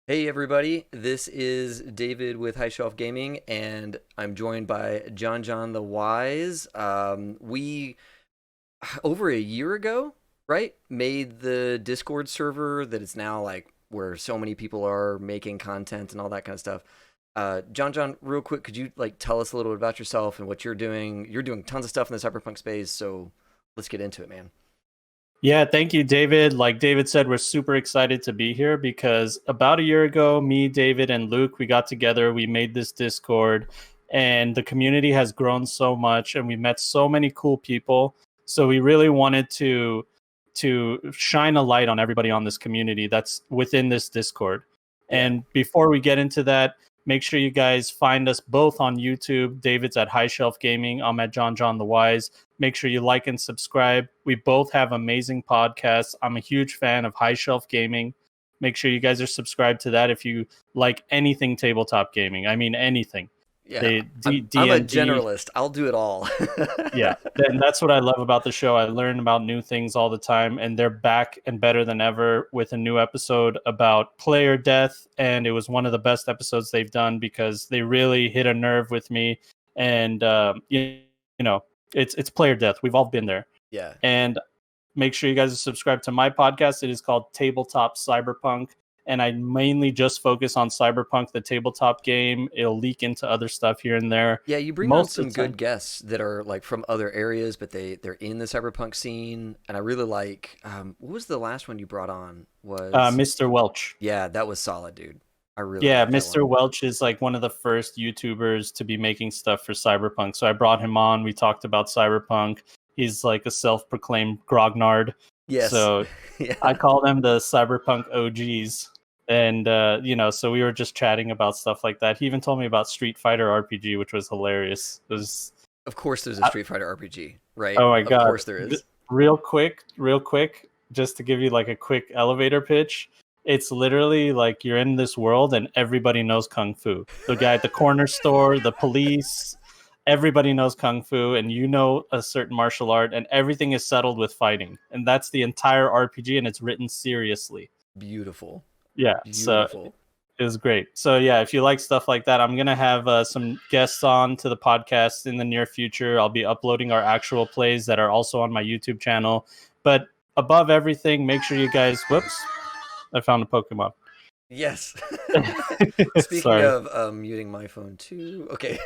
Hey everybody, this is David with High Shelf Gaming, and I'm joined by JonJonTheWise. We over a year ago, right, made the Discord server that it's now like where so many people are making content and all that kind of stuff. John, real quick, could you like tell us a little bit about yourself and what you're doing? You're doing tons of stuff in the cyberpunk space, so let's get into it, man. Yeah, thank you, David. Like David said, we're super excited to be here because about a year ago, me, David, and Luke, we got together, we made this Discord, and the community has grown so much and we met so many cool people. So we really wanted to shine a light on everybody on this community that's within this Discord. Yeah, And before we get into that, make sure you guys find us both on YouTube. David's at High Shelf Gaming. I'm at John the Wise. Make sure you like and subscribe. We both have amazing podcasts. I'm a huge fan of High Shelf Gaming. Make sure you guys are subscribed to that if you like anything tabletop gaming. I mean anything. yeah. They I'm a D&D. generalist. I'll do it all. Yeah, and that's what I love about the show. I learn about new things all the time, and they're back and better than ever with a new episode about player death. And it was one of the best episodes they've done because they really hit a nerve with me. And you know, it's player death. We've all been there. Yeah. And make sure you guys subscribe to my podcast. It is called Tabletop Cyberpunk. And I mainly just focus on Cyberpunk, the tabletop game. It'll leak into other stuff here and there. Yeah, you bring on Most of some the time, good guests that are like from other areas, but they're in the cyberpunk scene, and I really like. What was the last one you brought on? Was Mr. Welch. Yeah, that was solid, dude. I really Yeah, like that Mr. one. Welch is like one of the first YouTubers to be making stuff for Cyberpunk. So I brought him on. We talked about Cyberpunk. He's like a self-proclaimed grognard. Yes, So I yeah, call them the Cyberpunk OGs. And so we were just chatting about stuff like that. He even told me about Street Fighter RPG, which was hilarious. It was of course there's a Street Fighter RPG, right? Oh my Of god. course there is. Real quick, just to give you like a quick elevator pitch. It's literally like you're in this world and everybody knows kung fu. The guy at the corner store, the police, everybody knows kung fu, and you know a certain martial art, and everything is settled with fighting. And that's the entire RPG, and it's written seriously. Beautiful, Yeah, so beautiful. it was great. So yeah, if you like stuff like that, I'm gonna have some guests on to the podcast in the near future. I'll be uploading our actual plays that are also on my YouTube channel. But above everything, make sure you guys. Whoops, I found a Pokemon. Yes. Speaking Sorry. of muting my phone too. Okay.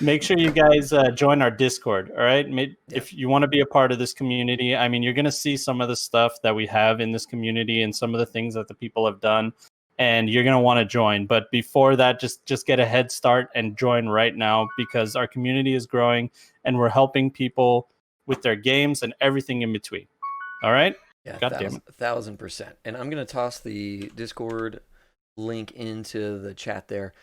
Make sure you guys join our Discord. All right. Yeah. If you want to be a part of this community, I mean, you're going to see some of the stuff that we have in this community and some of the things that the people have done, and you're going to want to join. But before that, just get a head start and join right now because our community is growing and we're helping people with their games and everything in between. All right. Yeah, God damn it. 1000%. And I'm gonna toss the Discord link into the chat there.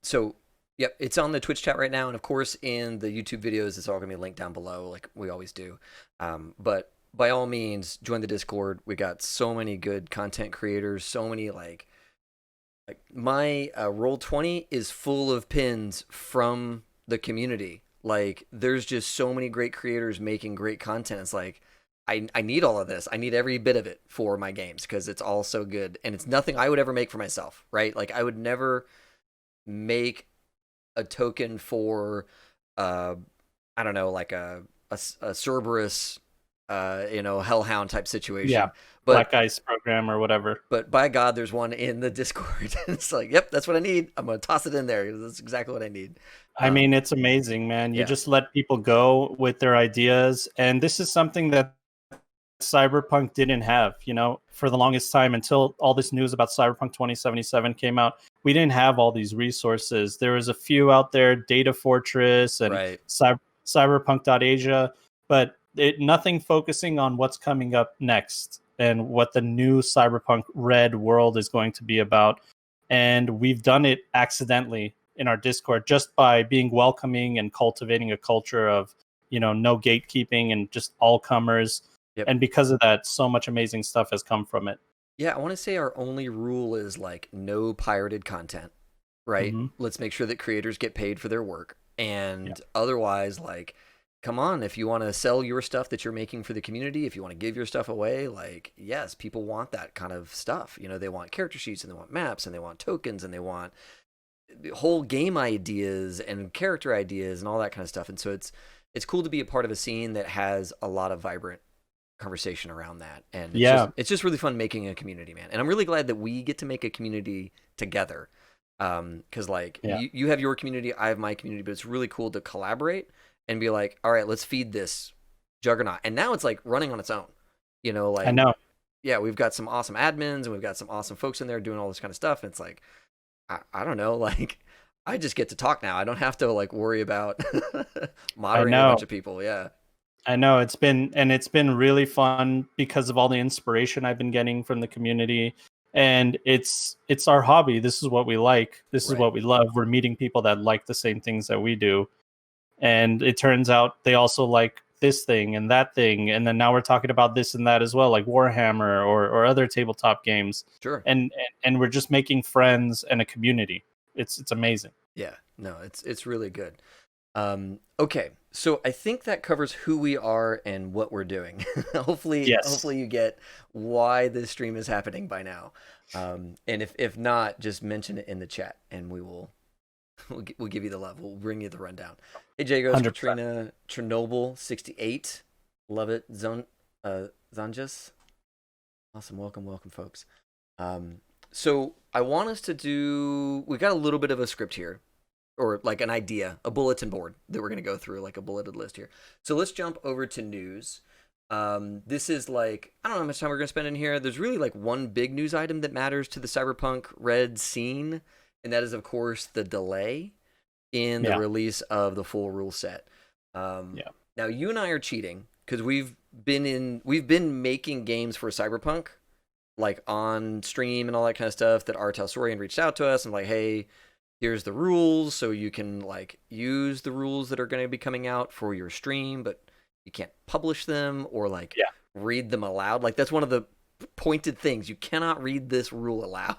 So yep, it's on the Twitch chat right now, and of course in the YouTube videos, it's all gonna be linked down below, like we always do. But by all means, join the Discord. We got so many good content creators, so many like my Roll20 is full of pins from the community. Like there's just so many great creators making great content. It's like I need all of this. I need every bit of it for my games because it's all so good. And it's nothing I would ever make for myself, right? Like I would never make a token for uh I don't know, like a Cerberus hellhound type situation. Yeah. But Black Ice program or whatever. by God, there's one in the Discord. It's like, yep, that's what I need. I'm gonna toss it in there. That's exactly what I need. I mean, it's amazing, man. You Yeah, just let people go with their ideas. And this is something that Cyberpunk didn't have, for the longest time until all this news about Cyberpunk 2077 came out. We didn't have all these resources. There was a few out there, Data Fortress and right. Cyberpunk.Asia, but nothing focusing on what's coming up next and what the new Cyberpunk Red world is going to be about. And we've done it accidentally in our Discord just by being welcoming and cultivating a culture of, no gatekeeping and just all comers. Yep. And because of that, so much amazing stuff has come from it. Yeah, I want to say our only rule is like no pirated content, right? Mm-hmm. Let's make sure that creators get paid for their work. Yeah. And otherwise, like come on, if you want to sell your stuff that you're making for the community, if you want to give your stuff away, like, yes, people want that kind of stuff. You know, they want character sheets and they want maps and they want tokens and they want whole game ideas and character ideas and all that kind of stuff. And so it's cool to be a part of a scene that has a lot of vibrant conversation around that. And it's just really fun making a community, man. And I'm really glad that we get to make a community together. Because like you have your community, I have my community, but it's really cool to collaborate and be like, all right, let's feed this juggernaut. And now it's like running on its own. You know, like, I know. Yeah, we've got some awesome admins and we've got some awesome folks in there doing all this kind of stuff. And it's like, I don't know, like, I just get to talk now. I don't have to like worry about moderating a bunch of people. Yeah. I know it's been really fun because of all the inspiration I've been getting from the community. And it's our hobby. This is what we like. This is what we love. We're meeting people that like the same things that we do. And it turns out they also like this thing and that thing. And then now we're talking about this and that as well, like Warhammer or other tabletop games. Sure. And we're just making friends and a community. It's amazing. Yeah, no, it's really good. Okay, so I think that covers who we are and what we're doing. Hopefully you get why this stream is happening by now. And if not, just mention it in the chat, and we'll give you the love. We'll bring you the rundown. Hey, Jagos, Katrina, Chernobyl 68, love it. Zanjas, awesome. Welcome, folks. So I want us to do. We got a little bit of a script here. Or like an idea, a bulletin board that we're going to go through, like a bulleted list here. So let's jump over to news. This is like, I don't know how much time we're going to spend in here. There's really like one big news item that matters to the Cyberpunk Red scene, and that is, of course, the delay in the release of the full rule set. Now, you and I are cheating because we've been making games for Cyberpunk, like on stream and all that kind of stuff. That Artel Sorian reached out to us and like, hey, here's the rules, so you can like use the rules that are going to be coming out for your stream, but you can't publish them or like read them aloud. Like that's one of the pointed things. You cannot read this rule aloud.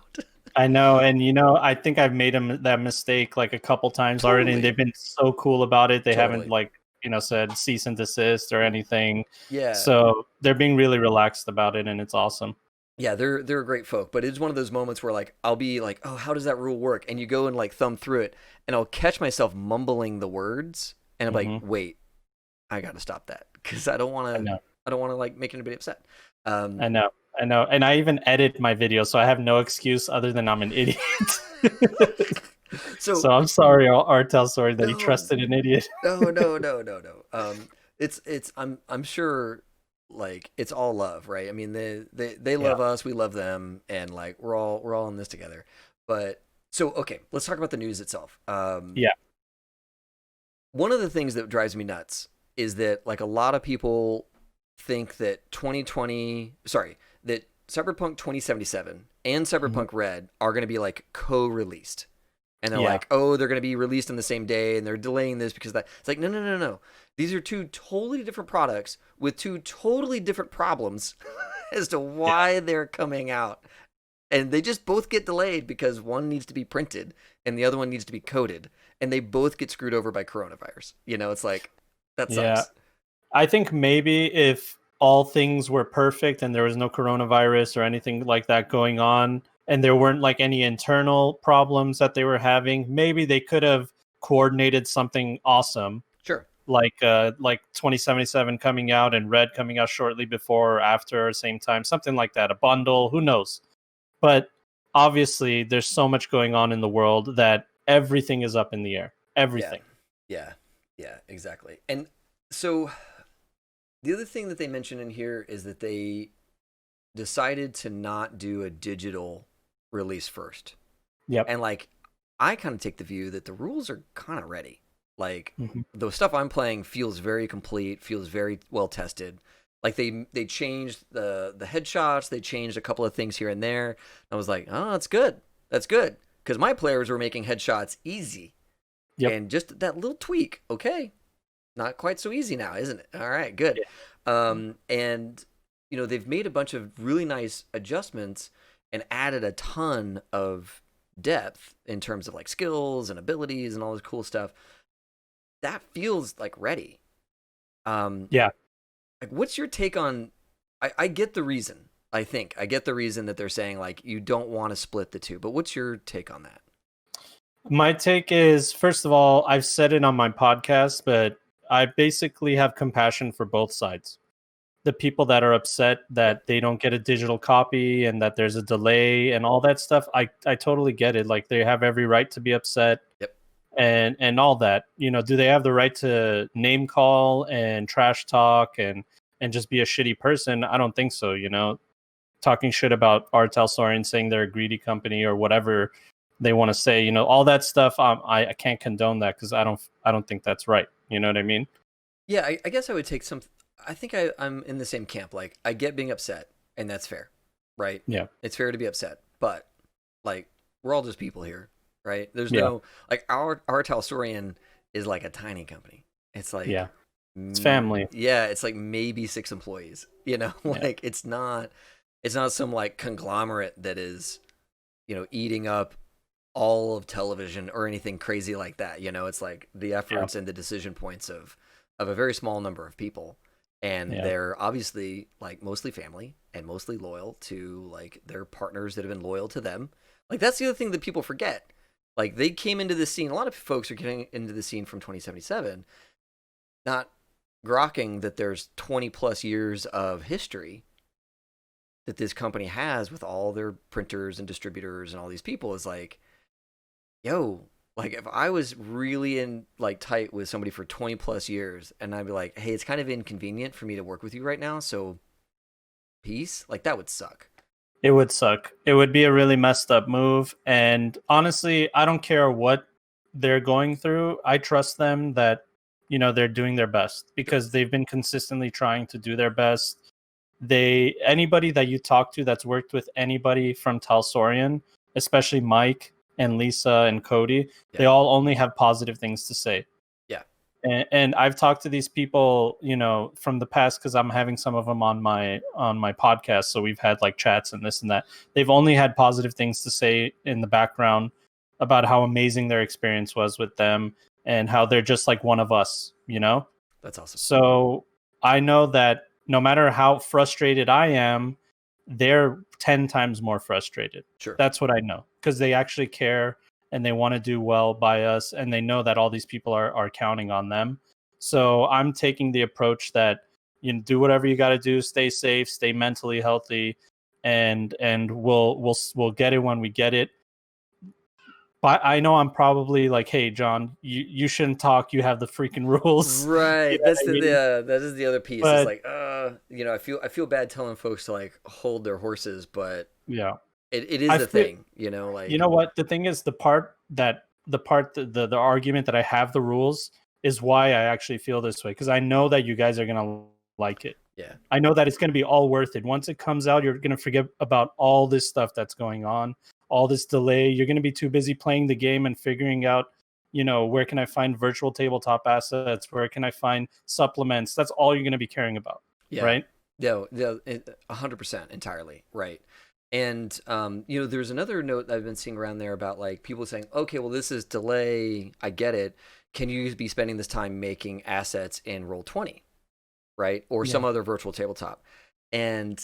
I know, and I think I've made that mistake like a couple times already, and they've been so cool about it. They haven't like said cease and desist or anything. Yeah. So they're being really relaxed about it, and it's awesome. Yeah, they're great folk, but it's one of those moments where like I'll be like, oh, how does that rule work? And you go and like thumb through it, and I'll catch myself mumbling the words, and I'm like, wait, I got to stop that because I don't want to like make anybody upset. I know, and I even edit my video, so I have no excuse other than I'm an idiot. so I'm sorry, Artel, sorry that you trusted an idiot. No. I'm sure. Like it's all love, right? I mean, they love us, we love them, and like we're all in this together. But so okay, let's talk about the news itself. One of the things that drives me nuts is that like a lot of people think that that Cyberpunk 2077 and Cyberpunk Red are going to be like co-released. And they're like, oh, they're going to be released on the same day, and they're delaying this because that. It's like, no. These are two totally different products with two totally different problems as to why they're coming out. And they just both get delayed because one needs to be printed and the other one needs to be coded. And they both get screwed over by coronavirus. It's like, that sucks. Yeah. I think maybe if all things were perfect and there was no coronavirus or anything like that going on, and there weren't like any internal problems that they were having, maybe they could have coordinated something awesome. Sure. Like 2077 coming out and Red coming out shortly before or after or same time, something like that, a bundle, who knows. But obviously there's so much going on in the world that everything is up in the air. Everything. Yeah, exactly. And so the other thing that they mentioned in here is that they decided to not do a digital release first. Yep. And like I kind of take the view that the rules are kind of ready. Like the stuff I'm playing feels very complete, feels very well tested. Like they changed the headshots, they changed a couple of things here and there. I was like, oh, that's good. Because my players were making headshots easy. Yep. And just that little tweak, okay, not quite so easy now, isn't it? All right, good. Yeah. And they've made a bunch of really nice adjustments and added a ton of depth in terms of like skills and abilities and all this cool stuff. That feels like ready. Yeah. Like, what's your take on? I get the reason. I get the reason that they're saying like you don't want to split the two. But what's your take on that? My take is, first of all, I've said it on my podcast, but I basically have compassion for both sides. The people that are upset Yep. that they don't get a digital copy and that there's a delay and all that stuff, I totally get it. Like, they have every right to be upset Yep. and all that. Do they have the right to name call and trash talk and just be a shitty person? I don't think so. Talking shit about Artel Sorin, saying they're a greedy company or whatever they want to say, all that stuff. I can't condone that because I don't think that's right. You know what I mean? Yeah, I guess I would take some. I think I'm in the same camp. Like, I get being upset, and that's fair, right? Yeah. It's fair to be upset, but like, we're all just people here, right? There's Yeah. no like our Talsorian is like a tiny company. It's like, Yeah. It's family. yeah, it's like maybe 6 employees. Yeah. Like it's not some like conglomerate that is, eating up all of television or anything crazy like that. It's like the Yeah. efforts and the decision points of a very small number of people. And Yeah. they're obviously like mostly family and mostly loyal to like their partners that have been loyal to them. Like, that's the other thing that people forget. Like, they came into this scene. A lot of folks are getting into the scene from 2077, not grokking that there's 20 plus years of history that this company has with all their printers and distributors and all these people. Is like, yo, like, if I was really in like tight with somebody for 20 plus years and I'd be like, hey, it's kind of inconvenient for me to work with you right now, so peace, like, that would suck. It would suck. It would be a really messed up move. And honestly, I don't care what they're going through. I trust them that, they're doing their best Sure. because they've been consistently trying to do their best. Anybody that you talk to that's worked with anybody from Talsorian, especially Mike and Lisa and Cody, they Yeah. all only have positive things to say. Yeah. And I've talked to these people, from the past because I'm having some of them on my podcast. So we've had like chats and this and that. They've only had positive things to say in the background about how amazing their experience was with them and how they're just like one of us. That's awesome. So I know that no matter how frustrated I am, they're 10 times more frustrated. Sure. That's what I know because they actually care and they want to do well by us and they know that all these people are counting on them. So I'm taking the approach that do whatever you got to do, stay safe, stay mentally healthy, and we'll get it when we get it. But I know I'm probably like, hey, John, you shouldn't talk. You have the freaking rules. You Right. know That's what I mean? that is the other piece. Is But like, I feel bad telling folks to like hold their horses, but yeah, it is I a feel, thing, like. you know what? The thing is, the argument that I have the rules is why I actually feel this way because I know that you guys are gonna like it. Yeah. I know that it's gonna be all worth it. Once it comes out, you're gonna forget about all this stuff that's going on, all this delay. You're gonna be too busy playing the game and figuring out, where can I find virtual tabletop assets? Where can I find supplements? That's all you're gonna be caring about, Yeah. right? Yeah, 100% entirely right. And there's another note that I've been seeing around there about like people saying, okay, well, this is delay. I get it. Can you be spending this time making assets in Roll20, right, or some Yeah. other virtual tabletop? And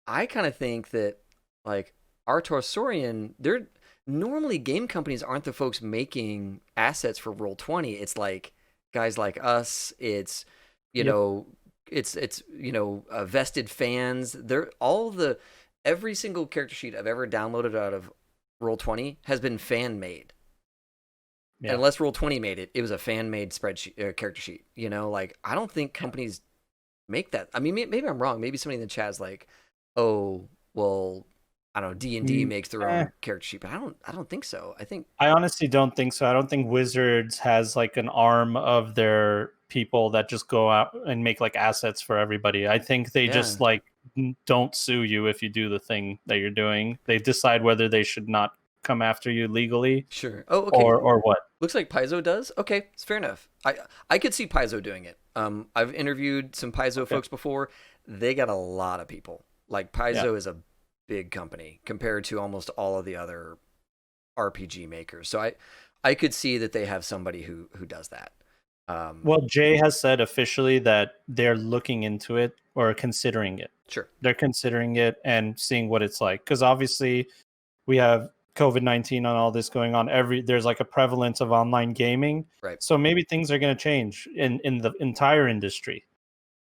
I kind of think that like Artosaurian, they're normally game companies aren't the folks making assets for Roll20. It's like guys like us. It's you Yep. know it's vested fans. They're all the every single character sheet I've ever downloaded out of Roll20 has been fan made. Yeah. Unless Roll20 made it, it was a fan made spreadsheet character sheet. Like, I don't think companies make that. I mean, maybe I'm wrong. Maybe somebody in the chat is like, oh, well, I don't know, D&D makes their Eh, own character sheet, but I don't think so. I think I honestly don't think so. I don't think Wizards has like an arm of their people that just go out and make like assets for everybody. I think they yeah, just like don't sue you if you do the thing that you're doing. They decide whether they should not come after you legally sure. Oh, okay. or what. Looks like Paizo does. Okay, it's fair enough. I could see Paizo doing it. I've interviewed some Paizo Okay. folks before. They got a lot of people. Like, Yeah. Paizo is a big company compared to almost all of the other RPG makers. So I could see that they have somebody who does that. Well, Jay has said officially that they're looking into it or considering it. Sure. They're considering it and seeing what it's like, because obviously we have COVID-19 on all this going on. There's like a prevalence of online gaming, Right. so maybe things are going to change in the entire industry.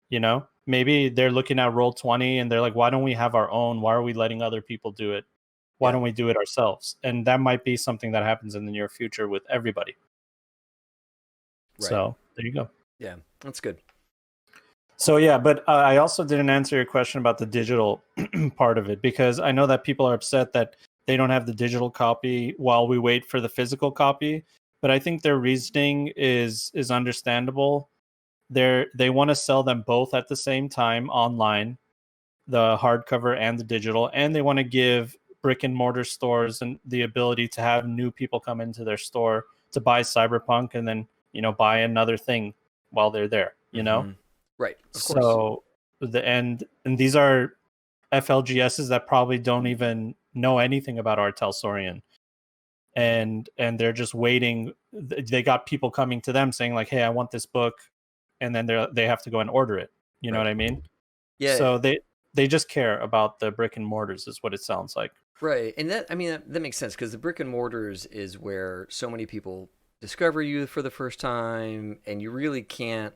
You know, maybe they're looking at Roll20 and they're like, why don't we have our own? Why are we letting other people do it? Why don't we do it ourselves? And that might be something that happens in the near future with everybody. Right. So there you go. Yeah, that's good. So yeah, but I also didn't answer your question about the digital part of it, because I know that people are upset that they don't have the digital copy while we wait for the physical copy. But I think their reasoning is understandable. They want to sell them both at the same time online, the hardcover and the digital, and they want to give brick and mortar stores and the ability to have new people come into their store to buy Cyberpunk and then, you know, buy another thing while they're there, you know? Right. Of course. So and these are FLGSs that probably don't even know anything about Artel Saurian. And they're just waiting. They got people coming to them saying like, "Hey, I want this book," and then they have to go and order it. You know what I mean? Yeah. So they just care about the brick and mortars, is what it sounds like. Right, and that makes sense, because the brick and mortars is where so many people discover you for the first time, and you really can't.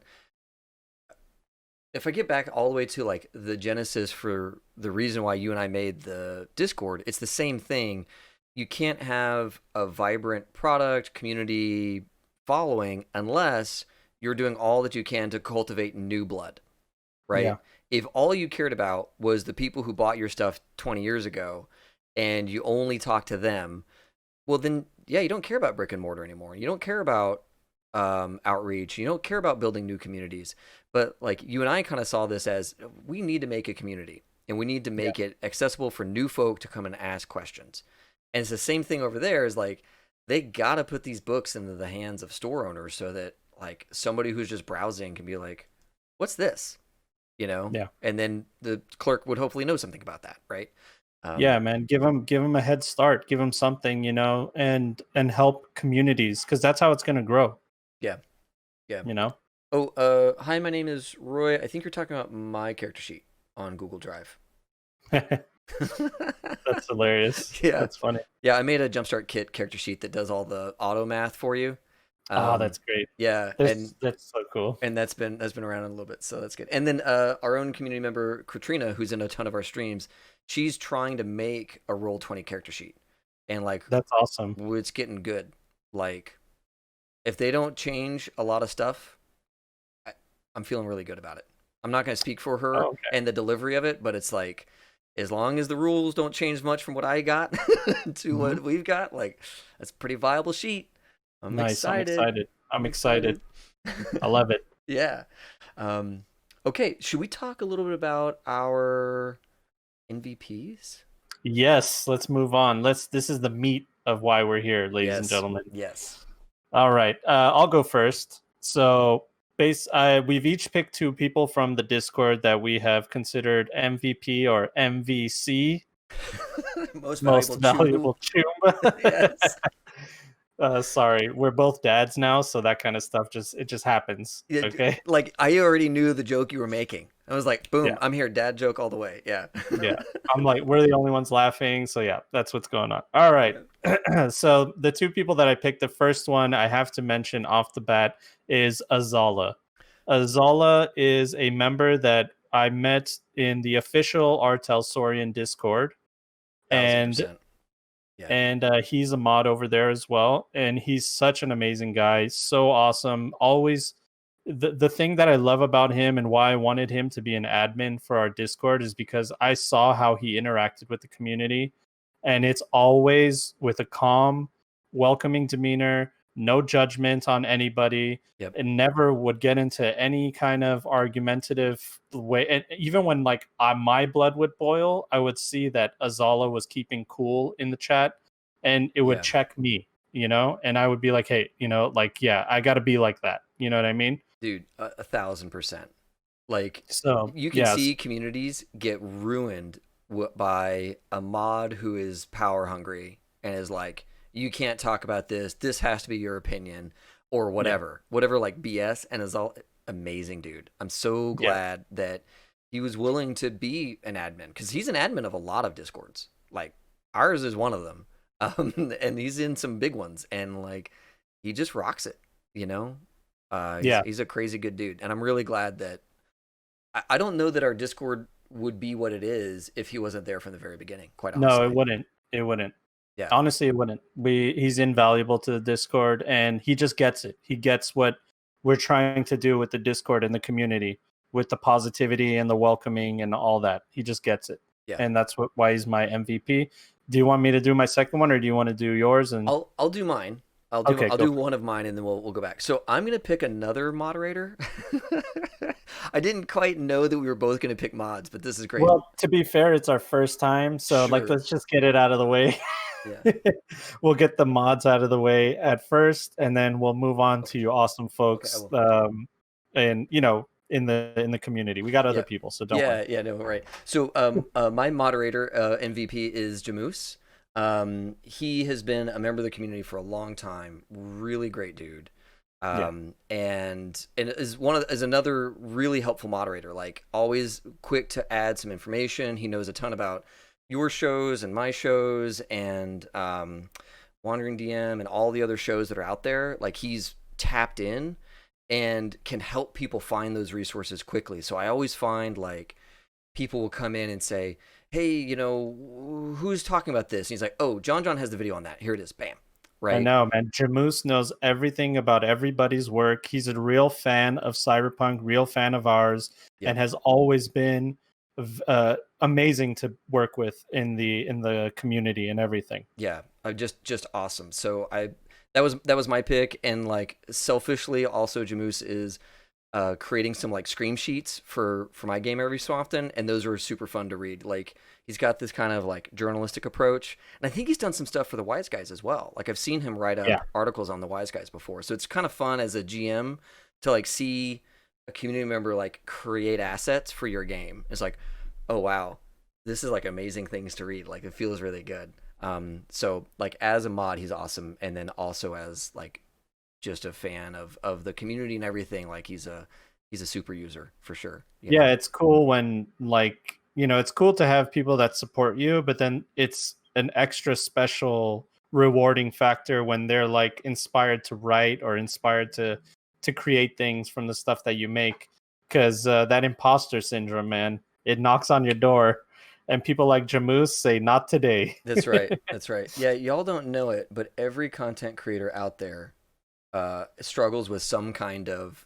If I get back all the way to like the genesis for the reason why you and I made the Discord, it's the same thing. You can't have a vibrant product, community, following unless you're doing all that you can to cultivate new blood, right? Yeah. If all you cared about was the people who bought your stuff 20 years ago and you only talk to them, well, then, yeah, you don't care about brick and mortar anymore. You don't care about outreach. You don't care about building new communities. But like you and I kind of saw this as, we need to make a community and we need to make it accessible for new folk to come and ask questions. And it's the same thing over there, is like, they got to put these books into the hands of store owners so that like somebody who's just browsing can be like, what's this? You know? Yeah. And then the clerk would hopefully know something about that, right? Yeah, man, give them a head start, give them something, you know, and help communities, because that's how it's going to grow. Yeah. You know. Oh, hi, my name is Roy. I think you're talking about my character sheet on Google Drive. That's hilarious. Yeah, that's funny. Yeah, I made a Jumpstart Kit character sheet that does all the auto math for you. That's great. Yeah, that's so cool. And that's been around a little bit, so that's good. And then our own community member Katrina, who's in a ton of our streams, she's trying to make a Roll20 character sheet, and like, that's awesome. It's getting good. Like, if they don't change a lot of stuff, I'm feeling really good about it. I'm not going to speak for her and the delivery of it, but it's like, as long as the rules don't change much from what I got to what we've got, like, that's a pretty viable sheet. I'm excited. I'm excited. I love it. Yeah. Okay, should we talk a little bit about our MVPs? Yes, let's move on. This is the meat of why we're here, ladies and gentlemen. Yes. All right. I'll go first. So we've each picked two people from the Discord that we have considered MVP or MVC. Most valuable chum. Yes. Sorry, we're both dads now, so that kind of stuff just happens. Okay. Like, I already knew the joke you were making. I was like, boom, I'm here, dad joke all the way. Yeah. Yeah. I'm like, we're the only ones laughing. So yeah, that's what's going on. All right. So the two people that I picked, the first one I have to mention off the bat is Azala. Azala is a member that I met in the official Artel Saurian Discord. 1000%. And he's a mod over there as well, and he's such an amazing guy, so awesome. Always the thing that I love about him and why I wanted him to be an admin for our Discord is because I saw how he interacted with the community, and it's always with a calm, welcoming demeanor, no judgment on anybody. And never would get into any kind of argumentative way. And even when like my blood would boil, I would see that Azala was keeping cool in the chat, and it would check me, you know, and I would be like, hey, you know, like, yeah, I got to be like that. You know what I mean? Dude, 1000%. Like, so you can see communities get ruined by a mod who is power hungry and is like, you can't talk about this. This has to be your opinion. or Yeah. whatever like BS, and is all amazing, dude. I'm so Yeah. glad that he was willing to be an admin because he's an admin of a lot of Discords. Like ours is one of them, and he's in some big ones, and like he just rocks it. You know, Yeah. he's a crazy good dude, and I'm really glad that I don't know that our Discord would be what it is if he wasn't there from the very beginning. Quite No, it honestly, wouldn't. It wouldn't. yeah, Honestly, it wouldn't. He's invaluable to the Discord, and he just gets it. He gets what we're trying to do with the Discord and the community, with the positivity and the welcoming and all that. He just gets it, yeah. and that's why he's my MVP. Do you want me to do my second one, or do you want to do yours? And I'll do mine. okay, I'll go do for it. one of mine and then we'll go back. So I'm gonna pick another moderator. I didn't quite know that we were both gonna pick mods, but this is great. Well, to be fair, it's our first time, so like Sure. let's just get it out of the way. Yeah. We'll get the mods out of the way at first, and then we'll move on to Okay. you awesome Okay. I folks. will. And in the community, we got other Yeah. people, so don't worry. Yeah. Yeah. No. Right. So my moderator MVP is Jamoose. He has been a member of the community for a long time. Really great dude. Yeah, And is another really helpful moderator. Like always quick to add some information. He knows a ton about your shows and my shows and Wandering DM and all the other shows that are out there. Like he's tapped in and can help people find those resources quickly. So I always find like people will come in and say, "Hey, who's talking about this?" And he's like, "Oh, John has the video on that. Here it is. Bam." I Right? know, man. Jamoose knows everything about everybody's work. He's a real fan of Cyberpunk, real fan of ours, Yep. and has always been amazing to work with in the community and everything. Yeah, just awesome. So that was my pick, and like selfishly, also Jamoose is creating some like Screamsheets for my game every so often, and those are super fun to read. Like he's got this kind of like journalistic approach, and I think he's done some stuff for the Wise Guys as well. Like I've seen him write Yeah, up articles on the Wise Guys before, so it's kind of fun as a GM to like see a community member like create assets for your game. It's like, oh wow, this is like amazing things to read. Like it feels really good. So like as a mod, he's awesome, and then also as like just a fan of the community and everything. Like he's a super user for sure. yeah. It's cool when it's cool to have people that support you, but then it's an extra special rewarding factor when they're like inspired to write or inspired to create things from the stuff that you make, because that imposter syndrome, man, it knocks on your door, and people like Jamoose say not today. That's right. That's right. Yeah, y'all don't know it, but every content creator out there struggles with some kind of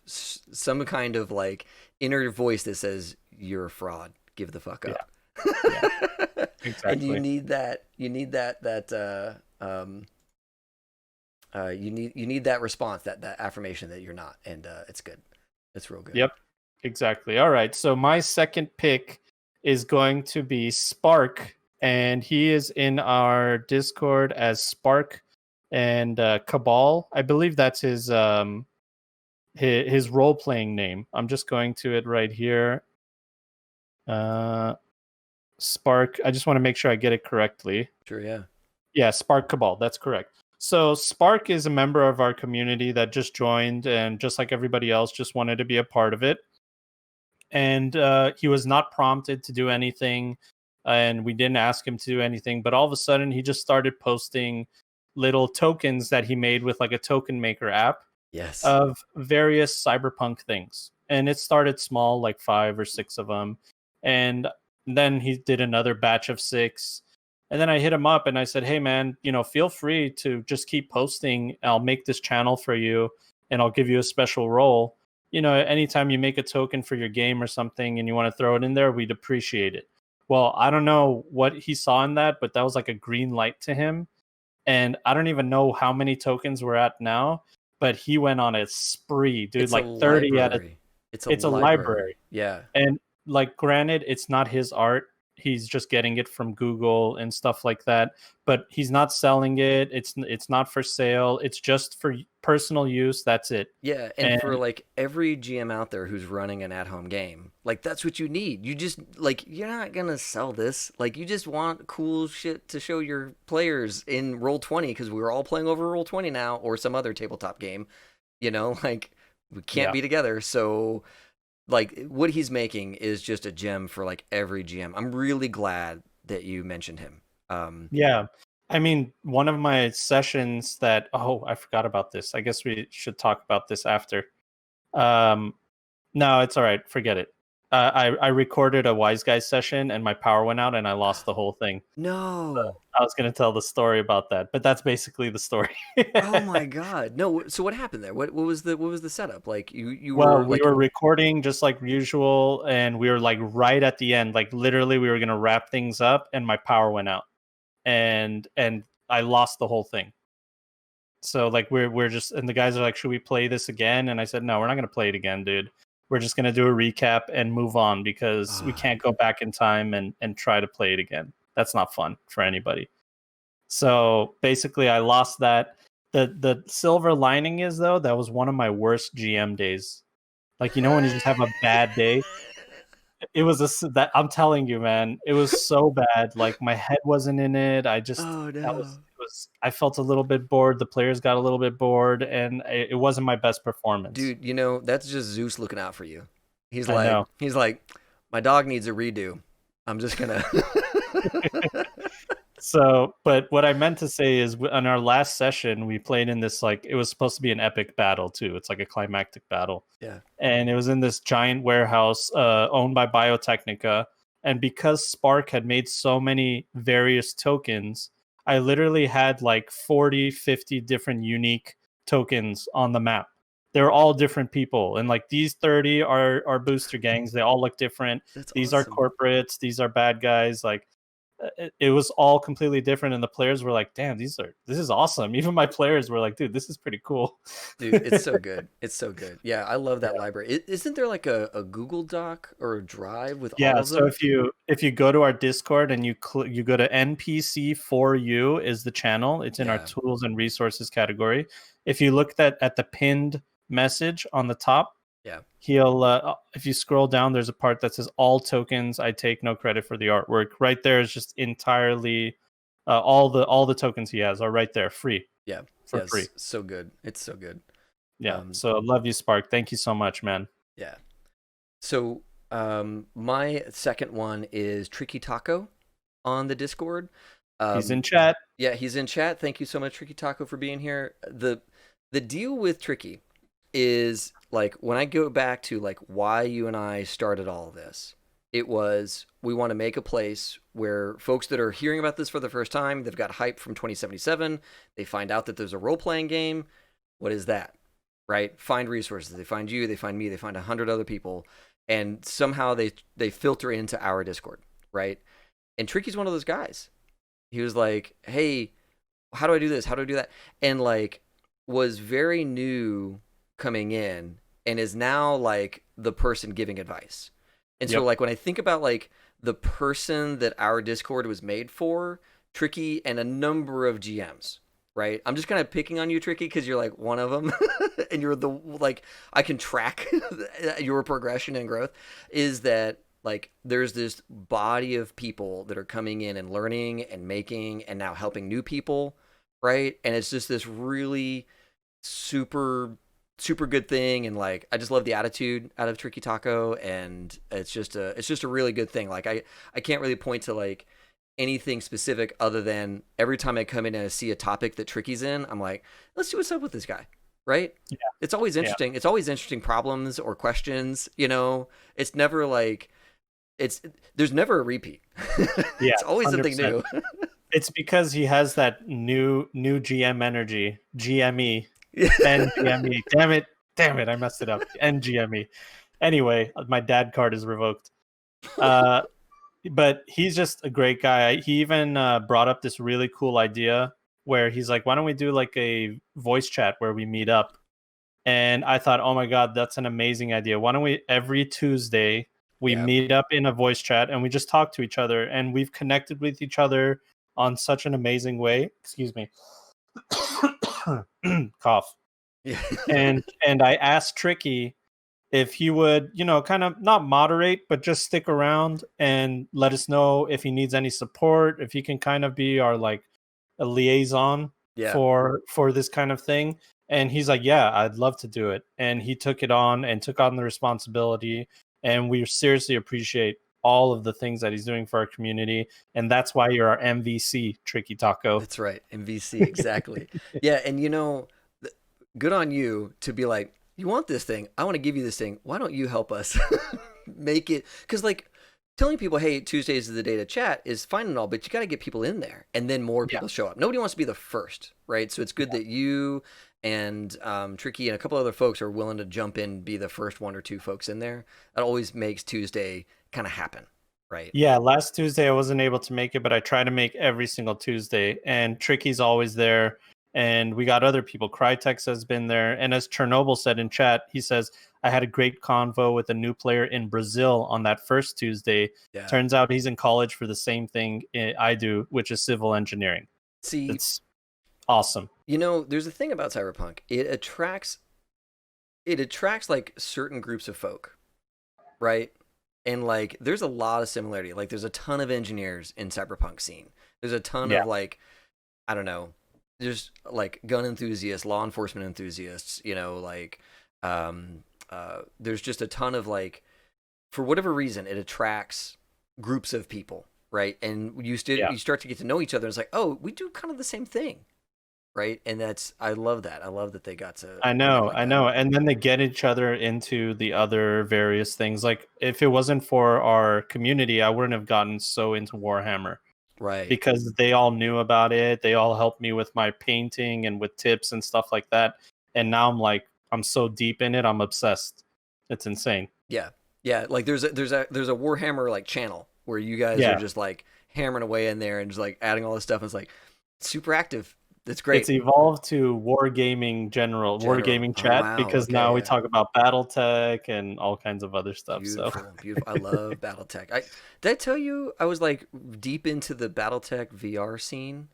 like inner voice that says you're a fraud. Give the fuck Yeah, up. yeah, And you exactly. need that. You need that response, that affirmation that you're not, and it's good. It's real good. Yep, exactly. All right, so my second pick is going to be Spark, and he is in our Discord as Spark and Cabal. I believe that's his role playing name. I'm just going to it right here. Spark. I just want to make sure I get it correctly. Sure. Yeah. Yeah, Spark Cabal. That's correct. So Spark is a member of our community that just joined, and just like everybody else, just wanted to be a part of it. And he was not prompted to do anything, and we didn't ask him to do anything. But all of a sudden, he just started posting little tokens that he made with like a token maker app Yes. of various cyberpunk things. And it started small, like 5 or 6 of them. And then he did another batch of 6. And then I hit him up and I said, "Hey man, feel free to just keep posting. I'll make this channel for you and I'll give you a special role. Anytime you make a token for your game or something and you want to throw it in there, we'd appreciate it." Well, I don't know what he saw in that, but that was like a green light to him. And I don't even know how many tokens we're at now, but he went on a spree, dude, It's a like 30 out of. library. It's a It's a library. library. Yeah. And like granted, it's not his art. He's just getting it from Google and stuff like that, but he's not selling it. It's not for sale. It's just for personal use. That's it. Yeah, and for And like every GM out there who's running an at-home game, like that's what you need. You just like you're not gonna sell this. Like you just want cool shit to show your players in Roll 20 because we're all playing over Roll 20 now or some other tabletop game. You know, like we can't Yeah. be together. So like what he's making is just a gem for like every GM. I'm really glad that you mentioned him. Yeah. I mean, one of my sessions that, oh, I forgot about this. I guess we should talk about this after. Um, no, it's all right. Forget it. I recorded a Wise Guys session and my power went out and I lost the whole thing. No. I was going to tell the story about that, but that's basically the story. Oh my god. No, so what happened there? What was the setup? Like you Well, were we like were recording just like usual, and we were like right at the end, like literally we were going to wrap things up, and my power went out, and I lost the whole thing. So like we're just, and the guys are like, should we play this again? And I said, no, we're not going to play it again, dude. We're just going to do a recap and move on because we ah, can't go back in time and try to play it again. That's not fun for anybody. So basically I lost that. The silver lining is though, that was one of my worst GM days. Like, when you just have a bad day. It was that I'm telling you, man, it was so bad. Like my head wasn't in it. I just oh that no. was it was I felt a little bit bored. The players got a little bit bored, and it wasn't my best performance. Dude, that's just Zeus looking out for you. He's I like know. he's like my dog needs a redo. I'm just going to So, but what I meant to say is, on our last session, we played in this, like, it was supposed to be an epic battle too. It's like a climactic battle, Yeah. and it was in this giant warehouse owned by Biotechnica. And because Spark had made so many various tokens, I literally had like 40, 50 different unique tokens on the map. They're all different people, and like these 30 are booster gangs. They all look different. That's These are awesome. corporates. These are bad guys. Like it was all completely different, and the players were like, damn, this is awesome. Even my players were like, dude, this is pretty cool. Dude, it's so good. It's so good. Yeah, I love that library. Isn't there like a Google Doc or a Drive with all Yeah, of so them? if you go to our Discord and you go to NPC for you is the channel. It's in our Yeah. tools and resources category. If you look at the pinned message on the top, Yeah. he'll if you scroll down, there's a part that says all tokens. I take no credit for the artwork. Right there is just entirely all the tokens he has are right there, free Yeah. for free. Yes. So good. It's so good. Yeah. Um, So love you, Spark. Thank you so much, man. yeah. So my second one is Tricky Taco on the Discord. He's Um, in chat. yeah, he's in chat. Thank you so much, Tricky Taco, for being here. The deal with Tricky is like when I go back to like why you and I started all of this, it was we want to make a place where folks that are hearing about this for the first time, they've got hype from 2077, they find out that there's a role playing game. What is that? Right? Find resources. They find you, they find me, they find 100 other people, and somehow they filter into our Discord, right? And Tricky's one of those guys. He was like, "Hey, how do I do this? How do I do that?" And like was very new coming in and is now like the person giving advice. And so Yep. like when I think about like the person that our Discord was made for, Tricky and a number of GMs, right? I'm just kind of picking on you, Tricky, because you're like one of them, and you're the like I can track your progression and growth. Is that like there's this body of people that are coming in and learning and making and now helping new people, right? And it's just this really super good thing, and like I just love the attitude out of Tricky Taco, and it's just a really good thing. Like I can't really point to like anything specific other than every time I come in and I see a topic that Tricky's in, I'm like, let's see what's up with this guy, right? Yeah. It's always Yeah. interesting. It's always interesting problems or questions. It's never like it's there's never a repeat. Yeah. It's always something 100%. new. It's because he has that new GM energy, GME, NGME. Damn it, I messed it up. NGME. Anyway, my dad card is revoked. But he's just a great guy. He even brought up this really cool idea where he's like, "Why don't we do like a voice chat where we meet up?" And I thought, "Oh my god, that's an amazing idea. Why don't we every Tuesday we Yeah. meet up in a voice chat and we just talk to each other, and we've connected with each other on such an amazing way." Excuse me. Cough. Yeah. And I asked Tricky if he would, kind of not moderate, but just stick around and let us know if he needs any support, if he can kind of be our like a liaison Yeah. for this kind of thing. And he's like, yeah, I'd love to do it. And he took it on and took on the responsibility. And we seriously appreciate all of the things that he's doing for our community. And that's why you're our MVC, Tricky Taco. That's right. MVC, exactly. Yeah, and good on you to be like, you want this thing? I want to give you this thing. Why don't you help us make it? Because like telling people, hey, Tuesdays is the day to chat is fine and all, but you got to get people in there, and then more Yeah. people show up. Nobody wants to be the first, right? So it's good that you and Tricky and a couple other folks are willing to jump in, be the first one or two folks in there. That always makes Tuesday kind of happen, right? Yeah, last Tuesday I wasn't able to make it, but I try to make every single Tuesday. And Tricky's always there. And we got other people. Crytex has been there. And as Chernobyl said in chat, he says, I had a great convo with a new player in Brazil on that first Tuesday. Yeah. Turns out he's in college for the same thing I do, which is civil engineering. See, It's awesome. There's a thing about Cyberpunk. It attracts like certain groups of folk, right? And like there's a lot of similarity. Like there's a ton of engineers in Cyberpunk scene. There's a ton of like, I don't know, there's like gun enthusiasts, law enforcement enthusiasts, there's just a ton of like, for whatever reason, it attracts groups of people, right? And you start to get to know each other. It's like, oh, we do kind of the same thing, right? And I love that. I love that they got to. I know. And then they get each other into the other various things. Like if it wasn't for our community, I wouldn't have gotten so into Warhammer. Right. Because they all knew about it. They all helped me with my painting and with tips and stuff like that. And now I'm so deep in it. I'm obsessed. It's insane. Yeah. Yeah. Like there's a Warhammer like channel where you guys are just like hammering away in there and just like adding all this stuff. And it's like super active. That's great. It's evolved to wargaming wargaming chat, wow. because now we talk about BattleTech and all kinds of other stuff. Beautiful. I love BattleTech. Did I tell you I was like deep into the BattleTech VR scene?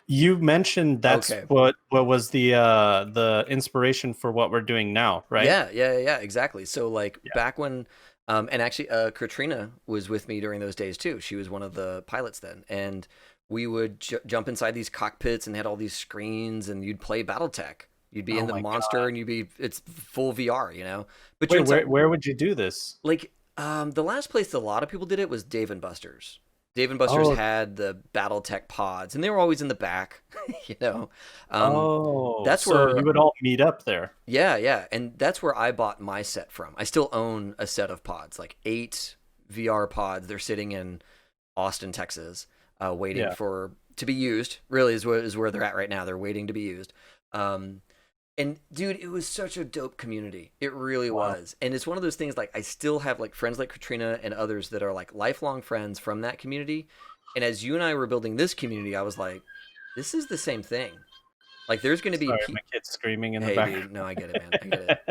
You mentioned that's what was the inspiration for what we're doing now, right? Yeah, exactly. So like back when and actually Katrina was with me during those days too. She was one of the pilots then, and we would jump inside these cockpits and had all these screens, and you'd play BattleTech. You'd be in the monster, and it's full VR, But wait, where would you do this? Like the last place that a lot of people did it was Dave and Buster's. Dave and Buster's had the BattleTech pods, and they were always in the back, that's where you would all meet up there. Yeah, and that's where I bought my set from. I still own a set of pods, like 8 VR pods. They're sitting in Austin, Texas. Waiting to be used. Really is where they're at right now. They're waiting to be used. And dude, it was such a dope community. It really was. And it's one of those things, like I still have like friends like Katrina and others that are like lifelong friends from that community. And as you and I were building this community, I was like, this is the same thing. Like there's going to be my kid's screaming in the background. Dude, no, I get it, man. I get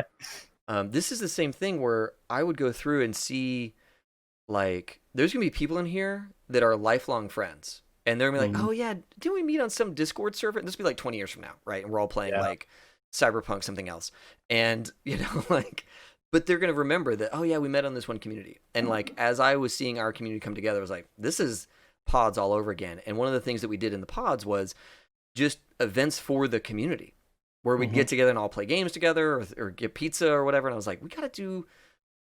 it. This is the same thing where I would go through and see like there's gonna be people in here that are lifelong friends, and they're gonna be like, oh yeah, didn't we meet on some Discord server? This will be like 20 years from now, right? And we're all playing like Cyberpunk something else, and like, but they're gonna remember that, oh yeah, we met on this one community. And like as I was seeing our community come together, I was like, this is pods all over again. And one of the things that we did in the pods was just events for the community where we'd get together and all play games together or get pizza or whatever. And I was like, we gotta do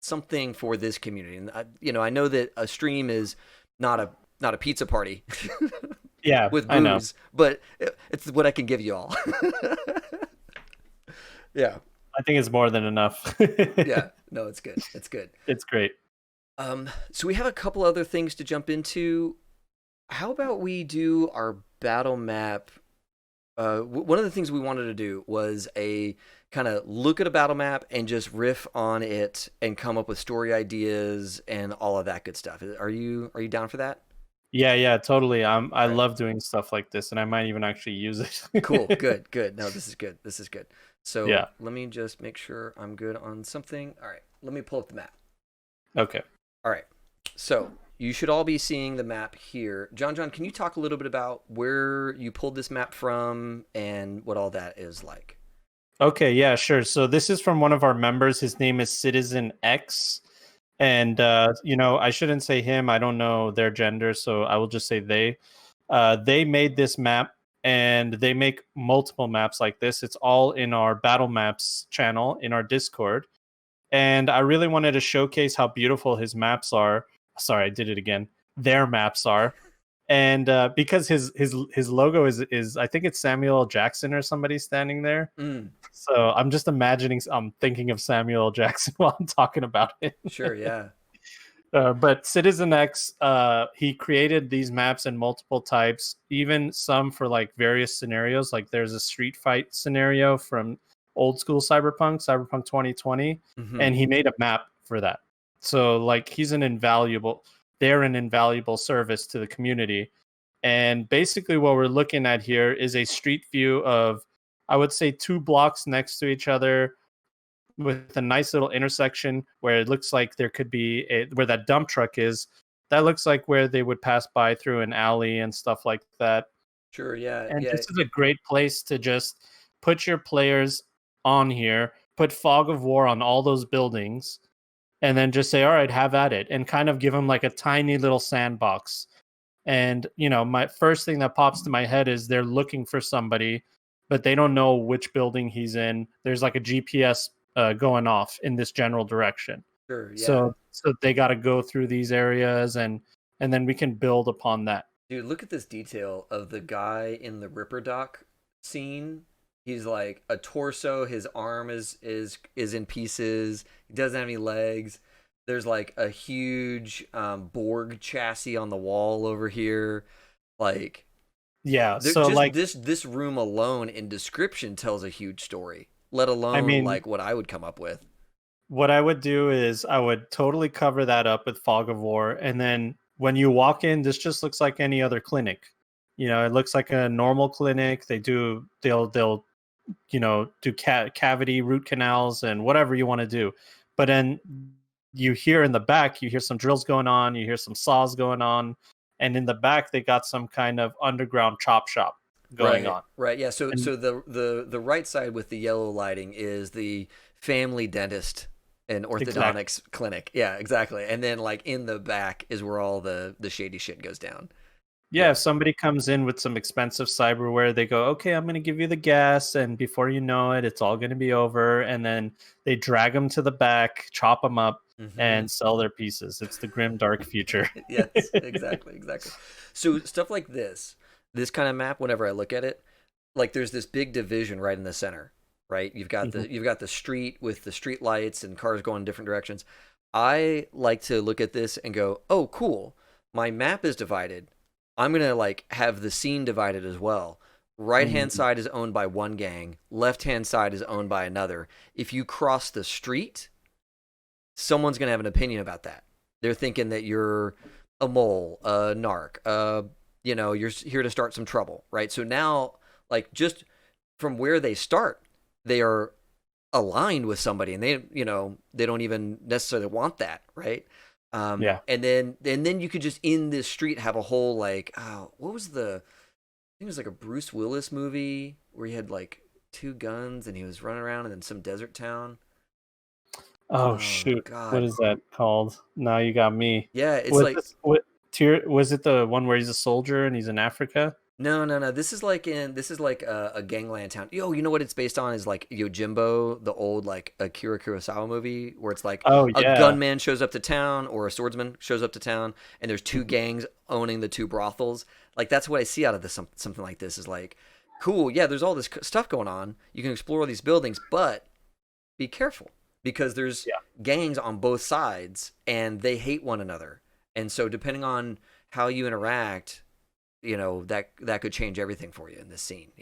something for this community. And I know that a stream is not a pizza party with booze, I know. But it's what I can give you all. Yeah, I think it's more than enough. Yeah, no, it's good. It's great. So we have a couple other things to jump into. How about we do our battle map? One of the things we wanted to do was a kind of look at a battle map and just riff on it and come up with story ideas and all of that good stuff. Are you down for that? Yeah, totally. I love doing stuff like this, and I might even actually use it. Cool, good. No, this is good. So let me just make sure I'm good on something. All right, let me pull up the map. Okay. All right, so you should all be seeing the map here. John, can you talk a little bit about where you pulled this map from and what all that is like? Okay, yeah, sure. So this is from one of our members. His name is Citizen X. And, I shouldn't say him. I don't know their gender, so I will just say they. They made this map, and they make multiple maps like this. It's all in our Battle Maps channel in our Discord. And I really wanted to showcase how beautiful his maps are. Sorry, I did it again. Their maps are. And because his logo is I think it's Samuel L. Jackson or somebody standing there. Mm, So I'm just imagining, I'm thinking of Samuel L. Jackson while I'm talking about it. sure, yeah. But Citizen X, he created these maps in multiple types, even some for like various scenarios. Like there's a street fight scenario from old school Cyberpunk 2020, Hmm. and he made a map for that. So like they're an invaluable service to the community. And basically what we're looking at here is a street view of, I would say, 2 blocks next to each other, with a nice little intersection where it looks like there could be where that dump truck is. That looks like where they would pass by through an alley and stuff like that. Sure, yeah, And yeah. this is a great place to just put your players on here, put fog of war on all those buildings, and then just say, all right, have at it, and kind of give them like a tiny little sandbox. And, my first thing that pops to my head is they're looking for somebody, but they don't know which building he's in. There's like a GPS going off in this general direction. Sure, yeah. So they got to go through these areas, and then we can build upon that. Dude, look at this detail of the guy in the Ripper Doc scene. He's like a torso, his arm is in pieces. He doesn't have any legs. There's like a huge Borg chassis on the wall over here. Like Yeah. So just like, this room alone in description tells a huge story, let I alone mean, like what I would come up with. what I would do is I would totally cover that up with fog of war, and then when you walk in, this just looks like any other clinic. It looks like a normal clinic. They'll do cavity root canals and whatever you want to do. But then you hear in the back, you hear some drills going on, you hear some saws going on, and in the back they got some kind of underground chop shop going Right, on. right, yeah. So And the right side with the yellow lighting is the family dentist and exactly. orthodontics clinic. Yeah, exactly. And then like in the back is where all the shady shit goes down. Yeah, Yeah. if somebody comes in with some expensive cyberware, they go, okay, I'm going to give you the gas. And before you know it, it's all going to be over. And then they drag them to the back, chop them up, Hmm. and sell their pieces. It's the grim, dark future. Yes, exactly, exactly. So stuff like this kind of map, whenever I look at it, like there's this big division right in the center, right? Mhm. You've got the street with the street lights and cars going in different directions. I like to look at this and go, "Oh, cool. My map is divided. I'm going to like have the scene divided as well. Right-hand Mhm. side is owned by one gang, left-hand side is owned by another. If you cross the street, someone's going to have an opinion about that. They're thinking that you're a mole, a narc, you're here to start some trouble, right? So now, like, just from where they start, they are aligned with somebody, and they don't even necessarily want that, right? Yeah. And then you could just in this street have a whole like, what was I think it was like a Bruce Willis movie where he had like two guns and he was running around in some desert town. Oh, Oh shoot. What God. is that called? Now you got me. Yeah, it's Was like this, was it the one where he's a soldier and he's in Africa? no, no, no. This is like a gangland town. Yo, you know what it's based on is like Yojimbo, the old like Akira Kurosawa movie where it's like Oh, a yeah. gunman shows up to town or a swordsman shows up to town and there's two gangs owning the two brothels. Like that's what I see out of this something like this is like cool. Yeah, there's all this stuff going on. You can explore these buildings, but be careful because there's Yeah. gangs on both sides and they hate one another. And so depending on how you interact, that could change everything for you in this scene.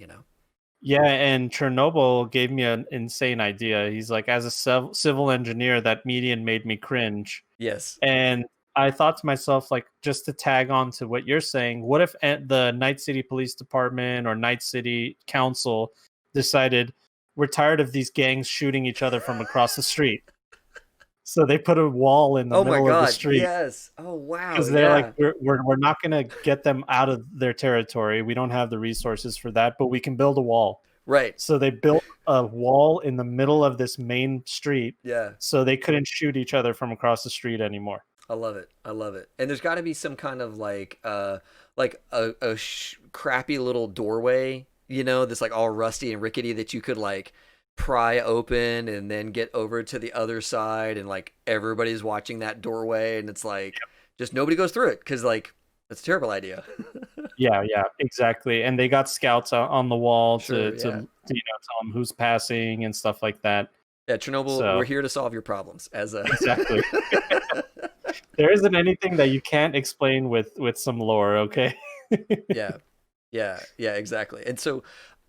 Yeah, and Chernobyl gave me an insane idea. He's like, as a civil engineer, that median made me cringe. Yes. And I thought to myself, like, just to tag on to what you're saying, what if the Night City Police Department or Night City Council decided we're tired of these gangs shooting each other from across the street? So they put a wall in the Oh my middle of the god, street yes. Oh wow, because they're like, yeah. we're not going to get them out of their territory. We don't have the resources for that, but we can build a wall. Right. So they built a wall in the middle of this main street Yeah. so they couldn't shoot each other from across the street anymore. I love it. I love it. And there's got to be some kind of like like a crappy little doorway, you know, that's like all rusty and rickety that you could like pry open and then get over to the other side, and like everybody's watching that doorway, and it's like just nobody goes through it because like that's a terrible idea. Yeah, yeah, exactly. And they got scouts out on the wall Sure, to yeah. tell them who's passing and stuff like that. Yeah, Chernobyl, we're So here to solve your problems as a exactly, there isn't anything that you can't explain with some lore. Okay. Yeah. Yeah, yeah, exactly. And so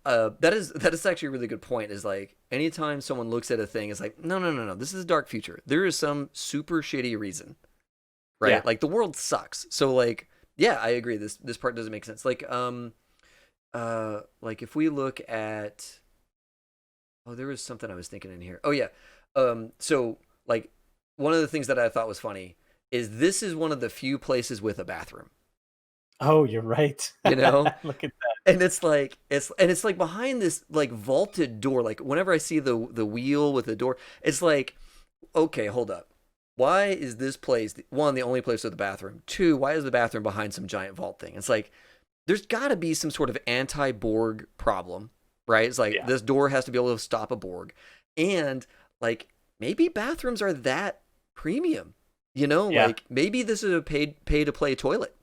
that is actually a really good point. Is like anytime someone looks at a thing, it's like, no, no, no, no, this is a dark future. There is some super shitty reason, Yeah. right? Like the world sucks. So like, yeah, I agree. This part doesn't make sense. Like if we look at, oh, there was something I was thinking in here. Oh yeah, so like one of the things that I thought was funny is this is one of the few places with a bathroom. Oh, you're right. You know, Look at and it's like behind this like vaulted door. Like whenever I see the wheel with the door, it's like, okay, hold up. Why is this place one, the only place with a bathroom? Two, why is the bathroom behind some giant vault thing? It's like there's got to be some sort of anti-Borg problem, right? It's like yeah, this door has to be able to stop a Borg, and like maybe bathrooms are that premium. You know, yeah. like maybe this is a pay to play toilet.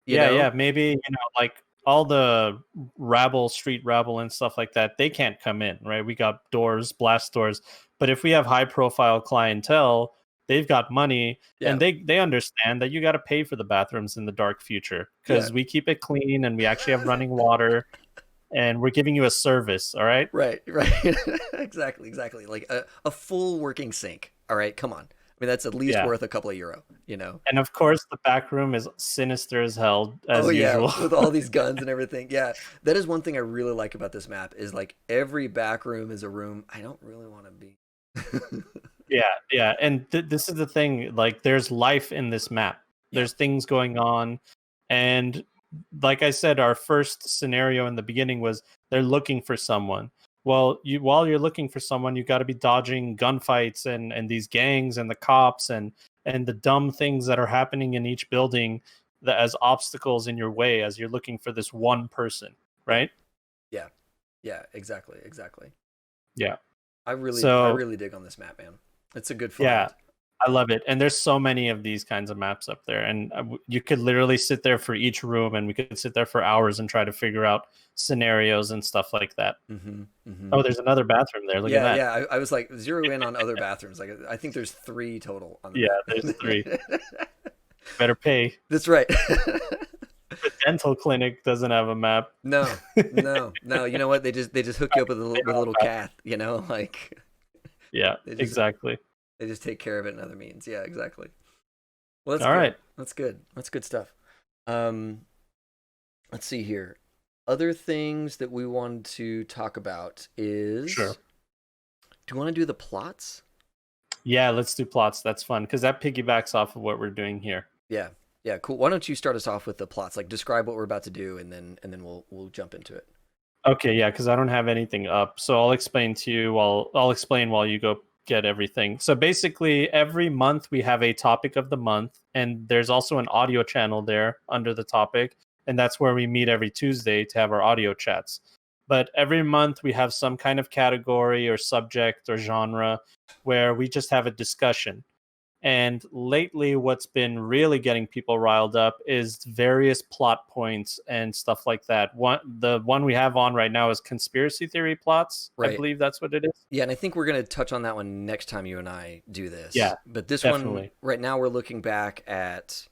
You Yeah, yeah, know, maybe, like all the rabble, street rabble and stuff like that, they can't come in, right? We got doors, blast doors. But if we have high profile clientele, they've got money yeah, and they understand that you got to pay for the bathrooms in the dark future yeah. because we keep it clean and we actually have running water and we're giving you a service, all right? Right, right. Exactly, exactly. Like a full working sink. All right, come on. I mean, that's at least Yeah. worth a couple of euro, you know? And of course the back room is sinister as hell Oh as yeah, usual. with all these guns and everything. Yeah, that is one thing I really like about this map is like every back room is a room I don't really want to be. Yeah, yeah, and this is the thing. Like, there's life in this map. Yeah, There's things going on, and like I said, our first scenario in the beginning was they're looking for someone. Well, while you're looking for someone, you got to be dodging gunfights and these gangs and the cops and the dumb things that are happening in each building that as obstacles in your way as you're looking for this one person, yeah, right? yeah, yeah. Exactly, exactly. Yeah. I So really dig on this map, man. It's a good yeah, find. I love it. And there's so many of these kinds of maps up there. And you could literally sit there for each room and we could sit there for hours and try to figure out scenarios and stuff like that. Mm-hmm. Mm-hmm. Oh, there's another bathroom there. Look at Yeah, that. yeah. I was like zero in on other bathrooms. Like I think there's three total on the Yeah, there's three. map. Better pay. That's right. The dental clinic doesn't have a map. No, no, no. You know what? They just hook you up with They with a don't little have- cath. You know, like Yeah, they just exactly. they just take care of it in other means. Yeah, exactly. Well, that's All good. right. That's good. That's good stuff. Um, let's see here. Other things that we wanted to talk about is, Sure. do you want to do the plots? Yeah, let's do plots. That's fun because that piggybacks off of what we're doing here. Yeah, yeah, cool. Why don't you start us off with the plots? Like describe what we're about to do, and then we'll jump into it. Okay, yeah, because I don't have anything up, so I'll explain to you while I'll explain while you go get everything. So basically, every month we have a topic of the month, and there's also an audio channel there under the topic, and that's where we meet every Tuesday to have our audio chats. But every month we have some kind of category or subject or genre where we just have a discussion. And lately, what's been really getting people riled up is various plot points and stuff like that. The one we have on right now is conspiracy theory plots. I Right. believe that's what it is. Yeah, and I think we're gonna touch on that one next time you and I do Yeah, this. But this one definitely. right now we're looking back at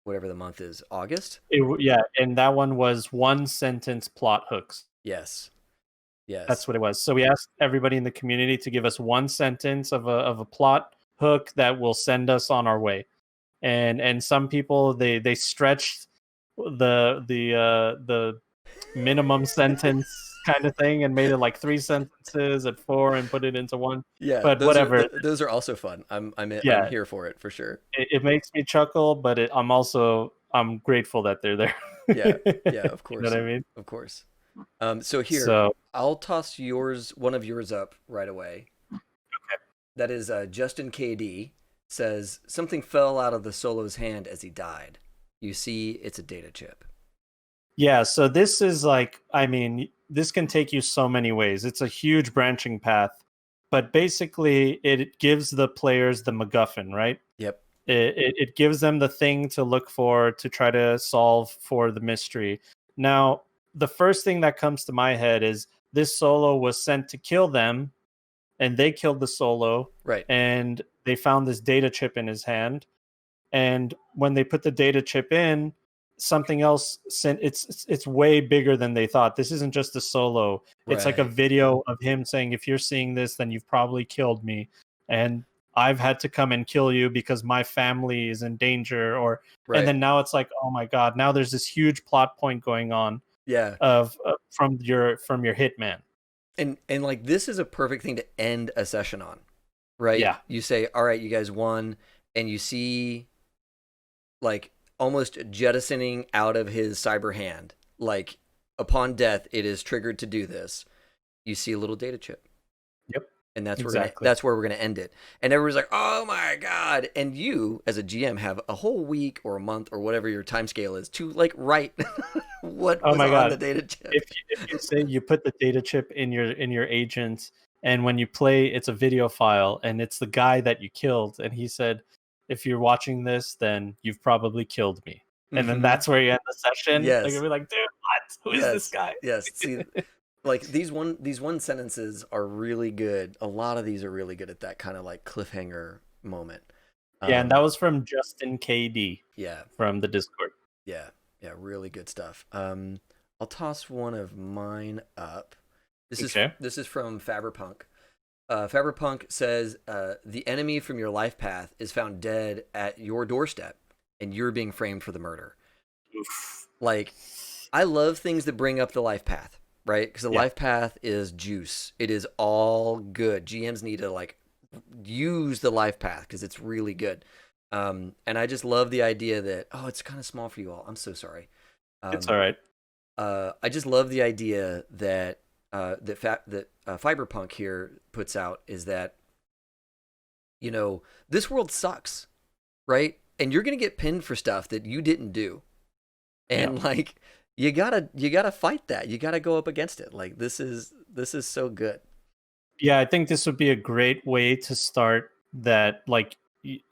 whatever the month is, August. Yeah, and that one was one sentence plot hooks. Yes. Yes. That's what it was. So we asked everybody in the community to give us one sentence of a plot hook that will send us on our way. And some people they stretched the minimum sentence kind of thing and made it like three sentences at four and put it into one. Yeah, But whatever. those are also fun. I'm Yeah, here for it for sure. it makes me chuckle, but I'm grateful that they're there. Yeah, yeah, of You know course, what I mean? of course. So here So I'll toss one of yours up right away. That is Justin KD says something fell out of the Solo's hand as he died. you see it's a data chip. Yeah, so this is like, I mean, this can take you so many ways. It's a huge branching path, but basically, it gives the players the MacGuffin, right? Yep. It gives them the thing to look for to try to solve for the mystery. Now, the first thing that comes to my head is this solo was sent to kill them, and they killed the solo, Right. and they found this data chip in his hand. And when they put the data chip in, something else sent. It's way bigger than they thought. This isn't just a solo. It's like a Right. video of him saying, "If you're seeing this, then you've probably killed me, and I've had to come and kill you because my family is in danger." Or and Right. then now it's like, oh my god, now there's this huge plot point going on Yeah. of from your hitman. And like this is a perfect thing to end a session on, right? Yeah, You say, "All right, you guys won," and you see like almost jettisoning out of his cyber hand, like upon death, it is triggered to do this. You see a little data chip, yep, and exactly. that's where we're gonna end it. And everyone's like, "Oh my god!" And you, as a GM, have a whole week or a month or whatever your time scale is to like write what Oh was my on the god. data chip. If you say you put the data chip in your agent, and when you play, it's a video file, and it's the guy that you killed, and he said, "If you're watching this, then you've probably killed me." And then Mm-hmm. that's where you end the session. Like, you'll Yes. be like, "Dude, what? Who is this Yes. guy?" Yes. See, like these one sentences are really good. A lot of these are really good at that kind of like cliffhanger moment. Yeah, and that Um, was from Justin KD yeah, from the Discord. yeah, yeah, really good stuff. I'll toss one of mine up. Okay. This is from Cyberpunk. Cyberpunk says the enemy from your life path is found dead at your doorstep, and you're being framed for the murder. Oof. Like, I love things that bring up the life path, right? Because the Yeah. life path is juice. It is all good. GMs need to like use the life path because it's really good. And I just love the idea that it's kind of small for you all. I'm so sorry. It's Um, all right. I just love the idea that Cyberpunk here puts out is that this world sucks, right? And you're gonna get pinned for stuff that you didn't do, Yeah. and like you gotta fight that. You gotta go up against it. Like this is so good. Yeah, I think this would be a great way to start that. Like,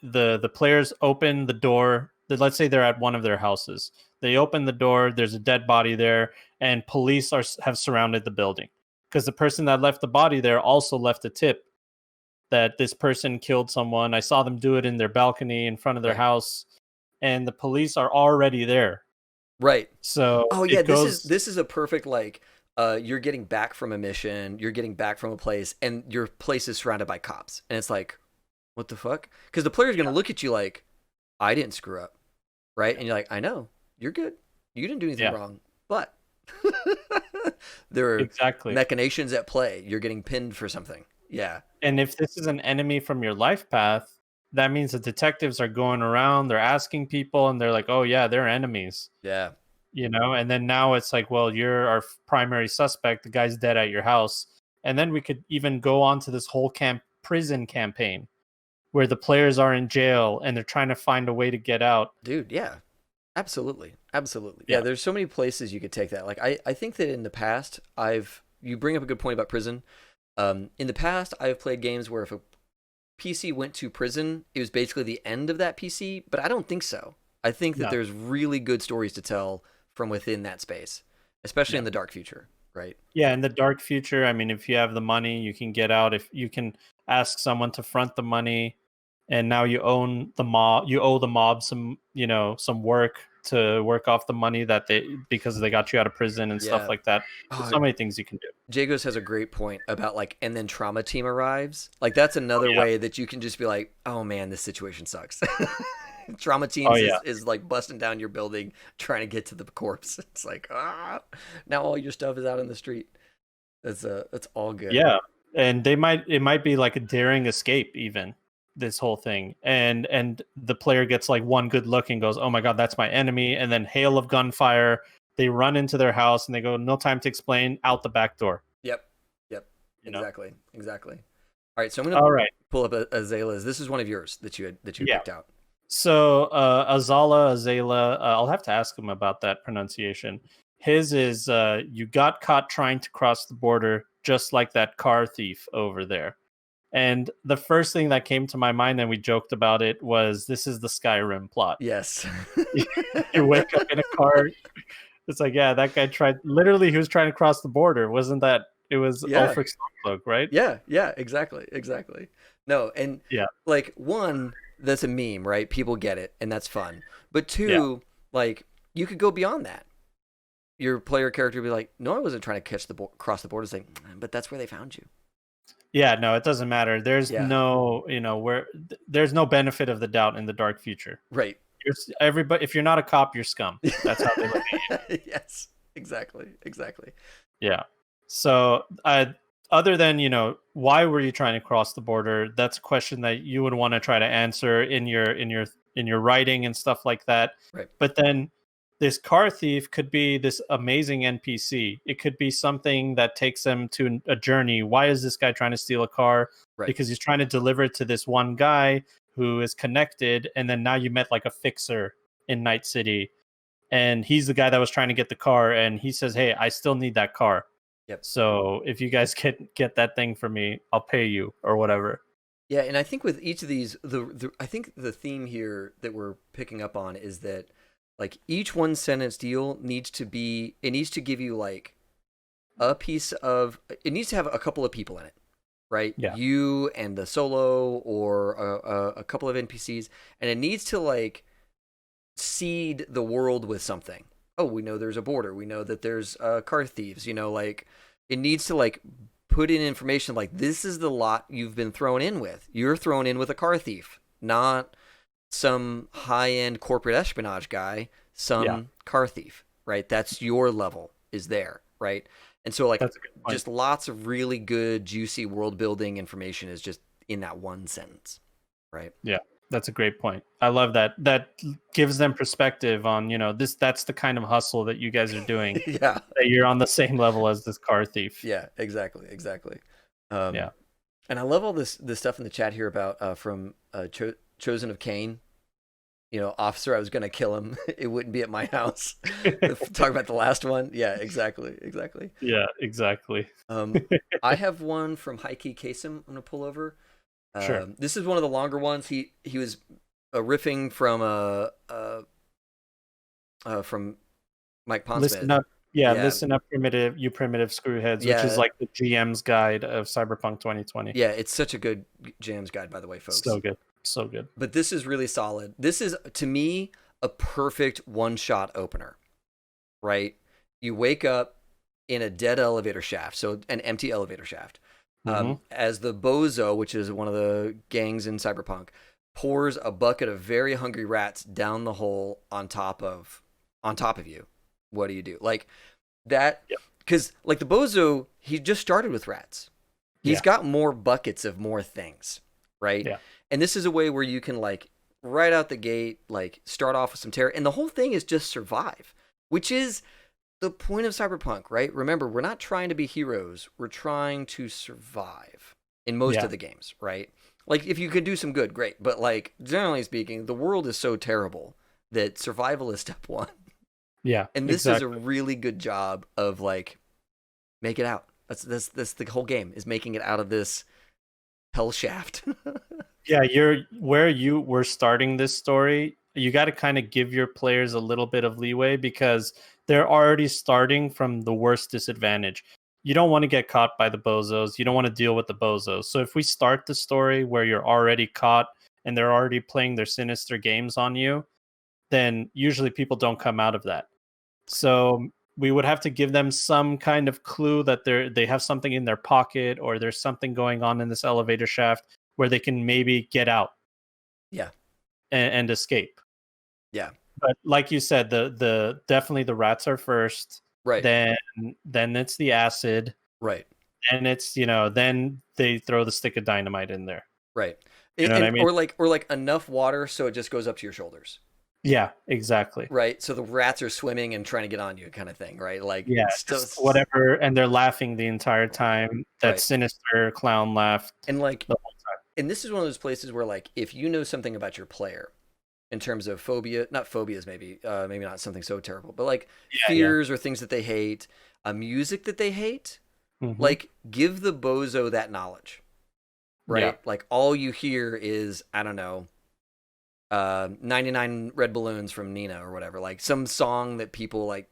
the players open the door. Let's say they're at one of their houses. They open the door, there's a dead body there, and police have surrounded the building because the person that left the body there also left a tip that this person killed someone. I saw them do it in their balcony in front of their Right. house, and the police are already there. Right. So Oh yeah, it this is goes. this is a perfect like you're getting back from a mission, you're getting back from a place, and your place is surrounded by cops. And it's like, what the fuck? Because the player's gonna Yeah, look at you like, I didn't screw up. Right? yeah, And you're like, I know, you're good. You didn't do anything yeah, wrong. But there are exactly. machinations at play. You're getting pinned for something. Yeah. And if this is an enemy from your life path, that means the detectives are going around, they're asking people, and they're like, "Oh yeah, they're enemies," Yeah. And then now it's like, "Well, you're our primary suspect. The guy's dead at your house," and then we could even go on to this whole prison campaign where the players are in jail and they're trying to find a way to get out. Dude, yeah. Absolutely. Absolutely. Yeah, Yeah, there's so many places you could take that. Like I think that in the past you bring up a good point about prison. In the past I've played games where if a PC went to prison, it was basically the end of that PC, but I don't think so. I think that no, there's really good stories to tell from within that space, especially yeah. in the dark future, right? Yeah, in the dark future, I mean, if you have the money, you can get out. If you can ask someone to front the money, and now you own the mob, you owe the mob some, some work to work off the money that because they got you out of prison and stuff Yeah. like that. There's Oh, so many things you can do. Jagos has a great point about like, and then trauma team arrives. Like that's Oh another yeah, way that you can just be like, oh man, this situation sucks. Trauma oh teams yeah, is like busting down your building trying to get to the corpse. It's like now all your stuff is out in the street. That's all good. yeah. And it might be like a daring escape even, this whole thing, and the player gets like one good look and goes, "Oh my god, that's my enemy!" And then hail of gunfire. They run into their house and they go, "No time to explain," out the back door. Yep. Yep. You know. Exactly. Exactly. All right, so I'm gonna All right. pull up Azalea's. This is one of yours that you had Yeah. picked out. So Azala, I'll have to ask him about that pronunciation. His is you got caught trying to cross the border, just like that car thief over there. And the first thing that came to my mind, and we joked about it, was this is the Skyrim plot. Yes. You wake up in a car. It's like, yeah, that guy tried. Literally, he was trying to cross the border. Wasn't that? It was Yeah. Ulfric Stormcloak, right? Yeah, yeah, exactly, exactly. No, and Yeah, like one, that's a meme, right? People get it, and that's fun. But yeah, two, like you could go beyond that. Your player character would be like, "No, I wasn't trying to cross the border." It's like, but that's where they found you. yeah. No, it doesn't matter. There's Yeah, no, there's no benefit of the doubt in the dark future. right. Everybody, if you're not a cop, you're scum. That's how they look at you. Yes, exactly, exactly. Yeah. So, other than why were you trying to cross the border? That's a question that you would want to try to answer in your writing and stuff like that. Right, But then, this car thief could be this amazing NPC. It could be something that takes them to a journey. Why is this guy trying to steal a car? right. Because he's trying to deliver it to this one guy who is connected, and then now you met like a fixer in Night City, and he's the guy that was trying to get the car, and he says, "Hey, I still need that car. Yep. So if you guys get that thing for me, I'll pay you or whatever." Yeah, and I think with each of these, I think the theme here that we're picking up on is that like each one sentence deal needs to be, it needs to give you like a piece of, it needs to have a couple of people in it, right? Yeah. You and the solo or a couple of NPCs, and it needs to like seed the world with something. Oh, we know there's a border. We know that there's car thieves. Like it needs to like put in information like this is the lot you've been thrown in with. You're thrown in with a car thief, not some high-end corporate espionage guy, some car thief, right? That's your level is there, right? And so like That's a good point. just lots of really good juicy world building information is just in that one sentence, right? Yeah. That's a great point. I love that. That gives them perspective on, that's the kind of hustle that you guys are doing. Yeah. That you're on the same level as this car thief. Yeah, exactly, exactly. Yeah. And I love all this stuff in the chat here about from Chosen of Cain. Officer, I was gonna kill him. It wouldn't be at my house. Talk about the last one. Yeah, exactly, exactly. Yeah, exactly. I have one from Heike Kasem. I'm gonna pull over. Sure. This is one of the longer ones. He was riffing from Mike Ponce. Listen up. Yeah, listen up, primitive screwheads, which is like the GM's guide of Cyberpunk 2020. Yeah, it's such a good GM's guide, by the way, folks. So good. So good. But this is really solid. This is, to me, a perfect one-shot opener, right? You wake up in a dead elevator shaft, so an empty elevator shaft. As the bozo, which is one of the gangs in Cyberpunk, pours a bucket of very hungry rats down the hole on top of you. What do you do? Like that, because like the bozo, he just started with rats. He's got more buckets of more things, right? Yeah. And this is a way where you can like right out the gate, like start off with some terror, and the whole thing is just survive, which is the point of Cyberpunk, right? Remember, we're not trying to be heroes. We're trying to survive in most of the games, right? Like, if you can do some good, great. But, like, generally speaking, the world is so terrible that survival is step one. Yeah. And this is a really good job of, like, make it out. That's the whole game, is making it out of this hell shaft. Yeah, where you were starting this story, you got to kind of give your players a little bit of leeway because they're already starting from the worst disadvantage. You don't want to get caught by the bozos. You don't want to deal with the bozos. So if we start the story where you're already caught and they're already playing their sinister games on you, then usually people don't come out of that. So we would have to give them some kind of clue that they have something in their pocket or there's something going on in this elevator shaft where they can maybe get out. Yeah. And escape. Yeah. But like you said, the definitely the rats are first. Right. Then it's the acid. Right. And it's, then they throw the stick of dynamite in there. Right. You know what I mean? Or like enough water so it just goes up to your shoulders. Yeah, exactly. Right. So the rats are swimming and trying to get on you, kind of thing, right? Like, yeah, whatever. And they're laughing the entire time. That sinister clown laugh. And like, the whole time. And this is one of those places where, like, if you know something about your player, in terms of phobia, not phobias, maybe not something so terrible, but like Yeah, yeah. fears or things that they hate, a music that they hate. Hmm. Like, give the bozo that knowledge, Yeah. right? Like, all you hear is, I don't know, 99 red balloons from Nina or whatever, like some song that people like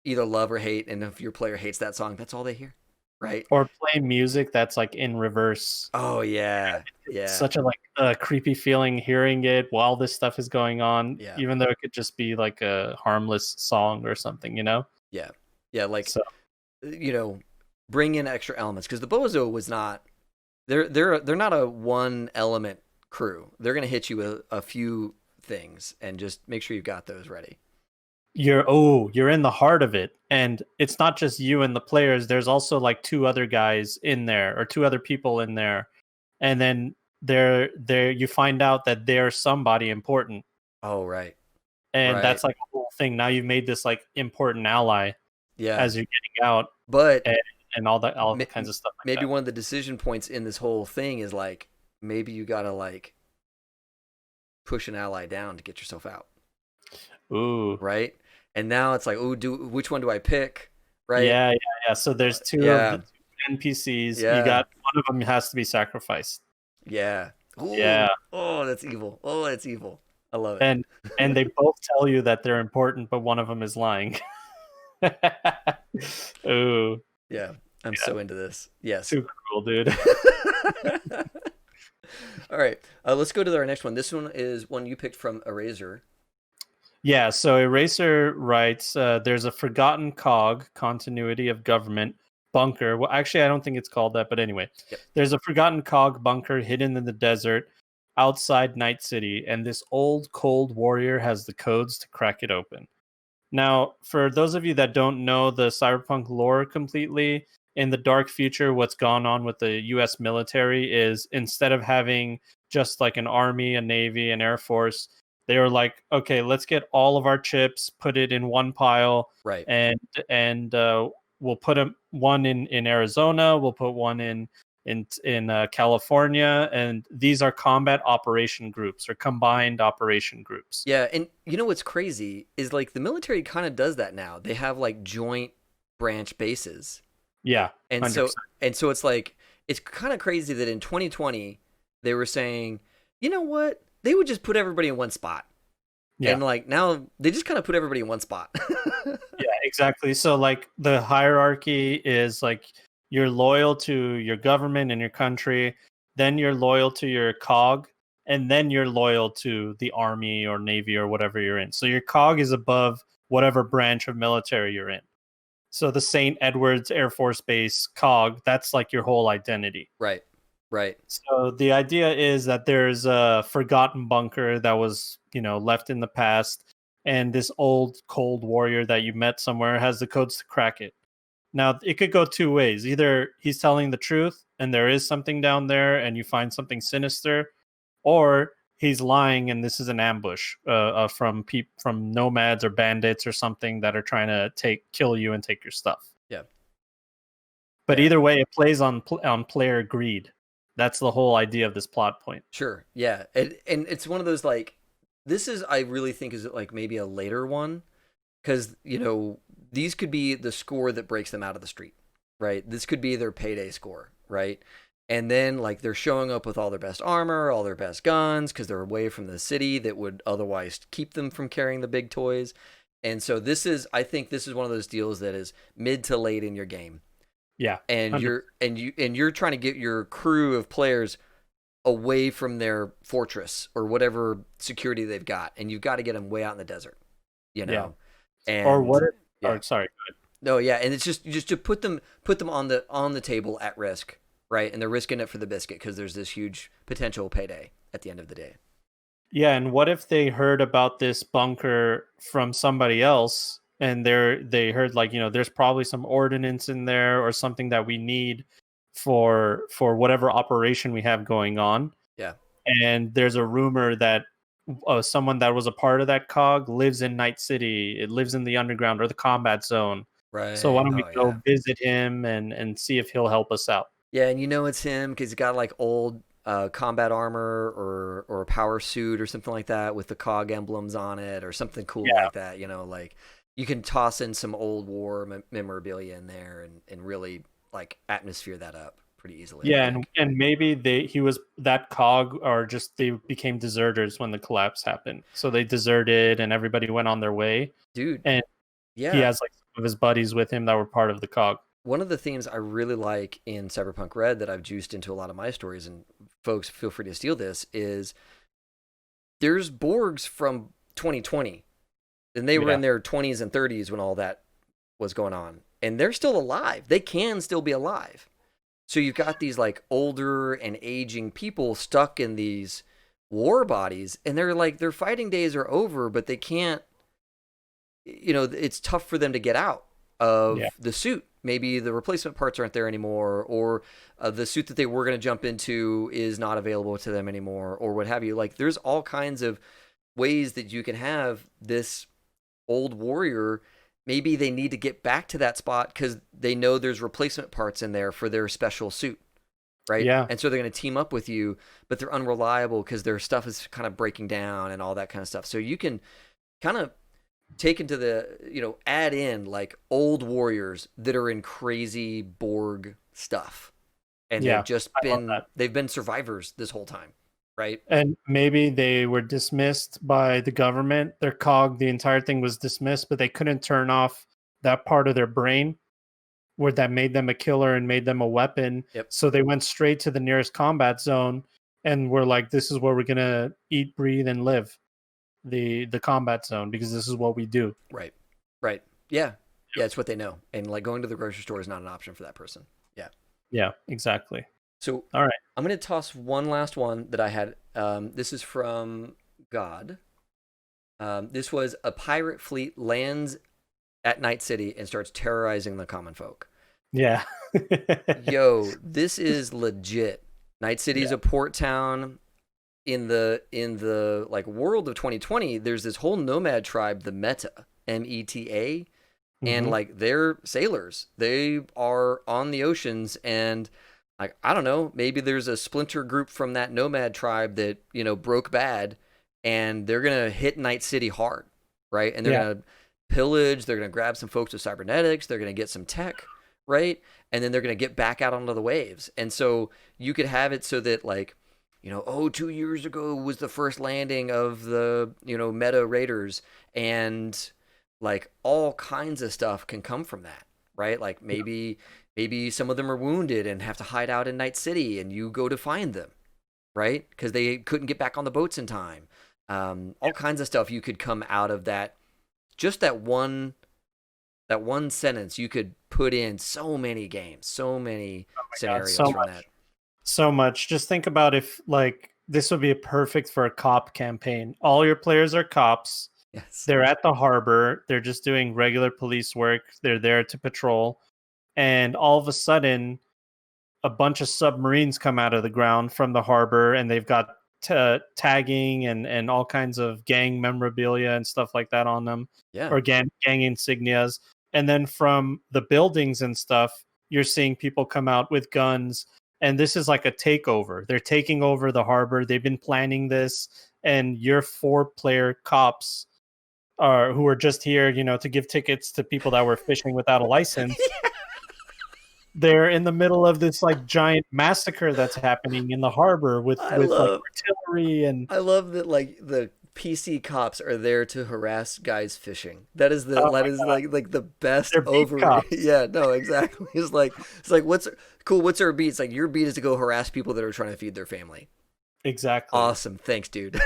either love or hate, and if your player hates that song, that's all they hear, right? Or play music that's like in reverse. Oh yeah, It's yeah, such a like creepy feeling hearing it while this stuff is going on, yeah, even though it could just be like a harmless song or something, you know? yeah, yeah. Like, So you know, bring in extra elements, because the bozo was not, they're not a one element crew. They're gonna hit you with a few things, and just make sure you've got those ready. you're in the heart of it, and it's not just you and the players. There's also like two other guys in there or two other people in there, and then there you find out that they're somebody important, Oh right, and right, that's like a whole thing. Now you've made this like important ally yeah. as you're getting out, But and, all kinds of stuff like maybe that. one of the decision points in this whole thing is like, maybe you gotta like push an ally down to get yourself out, Ooh. right? And now it's like, oh, which one do I pick, right? Yeah, yeah, yeah. So there's two of the Yeah, two NPCs. You yeah, got one of them has to be sacrificed. yeah. Yeah, Ooh, oh, that's evil. Oh, that's evil. I love it. and they both tell you that they're important, but one of them is lying. Ooh, Yeah, I'm yeah, so into this. Yes. too cool, dude. All right, let's go to our next one. This one is one you picked from Eraser. Yeah, so Eraser writes, there's a forgotten cog, continuity of government, bunker. Well, actually, I don't think it's called that, but anyway, Yep. there's a forgotten cog bunker hidden in the desert outside Night City, and this old cold warrior has the codes to crack it open. Now, for those of you that don't know the Cyberpunk lore completely, in the dark future, what's gone on with the US military is instead of having just like an army, a navy, an air force, they were like, okay, let's get all of our chips, put it in one pile, Right. and and we'll put one in Arizona, we'll put one in California, and these are combat operation groups or combined operation groups. Yeah, and you know what's crazy is like the military kind of does that now. They have like joint branch bases. Yeah, And so 100%. and so it's like, it's kind of crazy that in 2020 they were saying, "You know what? They would just put everybody in one spot." Yeah. And like now they just kind of put everybody in one spot. Yeah, exactly. So like the hierarchy is like you're loyal to your government and your country, then you're loyal to your cog, and then you're loyal to the army or navy or whatever you're in. So your cog is above whatever branch of military you're in. So the St. Edwards Air Force Base cog, that's like your whole identity. Right. Right. So the idea is that there's a forgotten bunker that was, left in the past, and this old cold warrior that you met somewhere has the codes to crack it. Now, it could go two ways. Either he's telling the truth and there is something down there and you find something sinister, or he's lying and this is an ambush from nomads or bandits or something that are trying to kill you and take your stuff. Yeah. But Yeah. either way, it plays on player greed. That's the whole idea of this plot point. Sure. Yeah. And it's one of those like, this is, I really think, is like maybe a later one, because these could be the score that breaks them out of the street, right? This could be their payday score, right? And then like they're showing up with all their best armor, all their best guns, because they're away from the city that would otherwise keep them from carrying the big toys. And so I think this is one of those deals that is mid to late in your game. Yeah. And 100%. you're trying to get your crew of players away from their fortress or whatever security they've got, and you've got to get them way out in the desert, Yeah. And Or what if, yeah. sorry. No, yeah, and it's just to put them on the table at risk, right? And they're risking it for the biscuit because there's this huge potential payday at the end of the day. Yeah, and what if they heard about this bunker from somebody else and they heard like, there's probably some ordinance in there or something that we need for whatever operation we have going on. Yeah. And there's a rumor that someone that was a part of that cog lives in Night City. It lives in the underground or the combat zone. Right. So why don't we go Yeah. visit him and see if he'll help us out? Yeah, and it's him because he's got like old combat armor or a power suit or something like that with the cog emblems on it or something cool Yeah. like that. Like you can toss in some old war memorabilia in there and really like atmosphere that up pretty easily, I Yeah, think. and maybe he was that cog, or just they became deserters when the collapse happened. So they deserted and everybody went on their way. Dude, And he yeah. has like some of his buddies with him that were part of the cog. One of the themes I really like in Cyberpunk Red that I've juiced into a lot of my stories, and folks feel free to steal this, is there's Borgs from 2020, and they were Yeah. in their 20s and 30s when all that was going on, and they're still alive. They can still be alive. So you've got these like older and aging people stuck in these war bodies, and they're like their fighting days are over, but they can't. It's tough for them to get out of Yeah. the suit. Maybe the replacement parts aren't there anymore, or the suit that they were going to jump into is not available to them anymore, or what have you. Like, there's all kinds of ways that you can have this old warrior. Maybe they need to get back to that spot because they know there's replacement parts in there for their special suit, right? Yeah. And so they're going to team up with you, but they're unreliable because their stuff is kind of breaking down and all that kind of stuff. So you can kind of take into add in like old warriors that are in crazy Borg stuff, and Yeah. they've been survivors this whole time, right? And maybe they were dismissed by the government. Their cog, the entire thing was dismissed, but they couldn't turn off that part of their brain where that made them a killer and made them a weapon. Yep. So they went straight to the nearest combat zone and were like, this is where we're gonna eat, breathe, and live. The combat zone, because this is what we do. Right. Yeah, it's what they know, and like going to the grocery store is not an option for that person. Yeah, exactly. So All right. I'm going to toss one last one that I had. This is from God. This was: a pirate fleet lands at Night City and starts terrorizing the common folk. Yeah. Yo, this is legit. Night City is a port town. In the like world of 2020, there's this whole nomad tribe, the META, and like they're sailors. They are on the oceans, and like I don't know, maybe there's a splinter group from that nomad tribe that broke bad, and they're gonna hit Night City hard, right? And they're gonna pillage. They're gonna grab some folks with cybernetics. They're gonna get some tech, right? And then they're gonna get back out onto the waves. And so you could have it so that like 2 years ago was the first landing of the, Meta Raiders, and like all kinds of stuff can come from that, right? Like maybe some of them are wounded and have to hide out in Night City, and you go to find them, right? Because they couldn't get back on the boats in time. All kinds of stuff you could come out of that. Just that one sentence you could put in so many games, so many scenarios so from much. that. So much. Just think about if like this would be perfect for a cop campaign. All your players are cops. Yes. They're at the harbor. They're just doing regular police work. They're there to patrol. And all of a sudden, a bunch of submarines come out of the ground from the harbor, and they've got tagging and all kinds of gang memorabilia and stuff like that on them. Yeah. Or gang insignias. And then from the buildings and stuff, you're seeing people come out with guns. And this is like a takeover. They're taking over the harbor. They've been planning this, and your 4-player cops who are just here, to give tickets to people that were fishing without a license. They're in the middle of this like giant massacre that's happening in the harbor with like artillery, and I love that like the PC cops are there to harass guys fishing. That is like the best over. Yeah, no, exactly. It's like what's cool? What's our beat? It's like your beat is to go harass people that are trying to feed their family. Exactly. Awesome. Thanks, dude.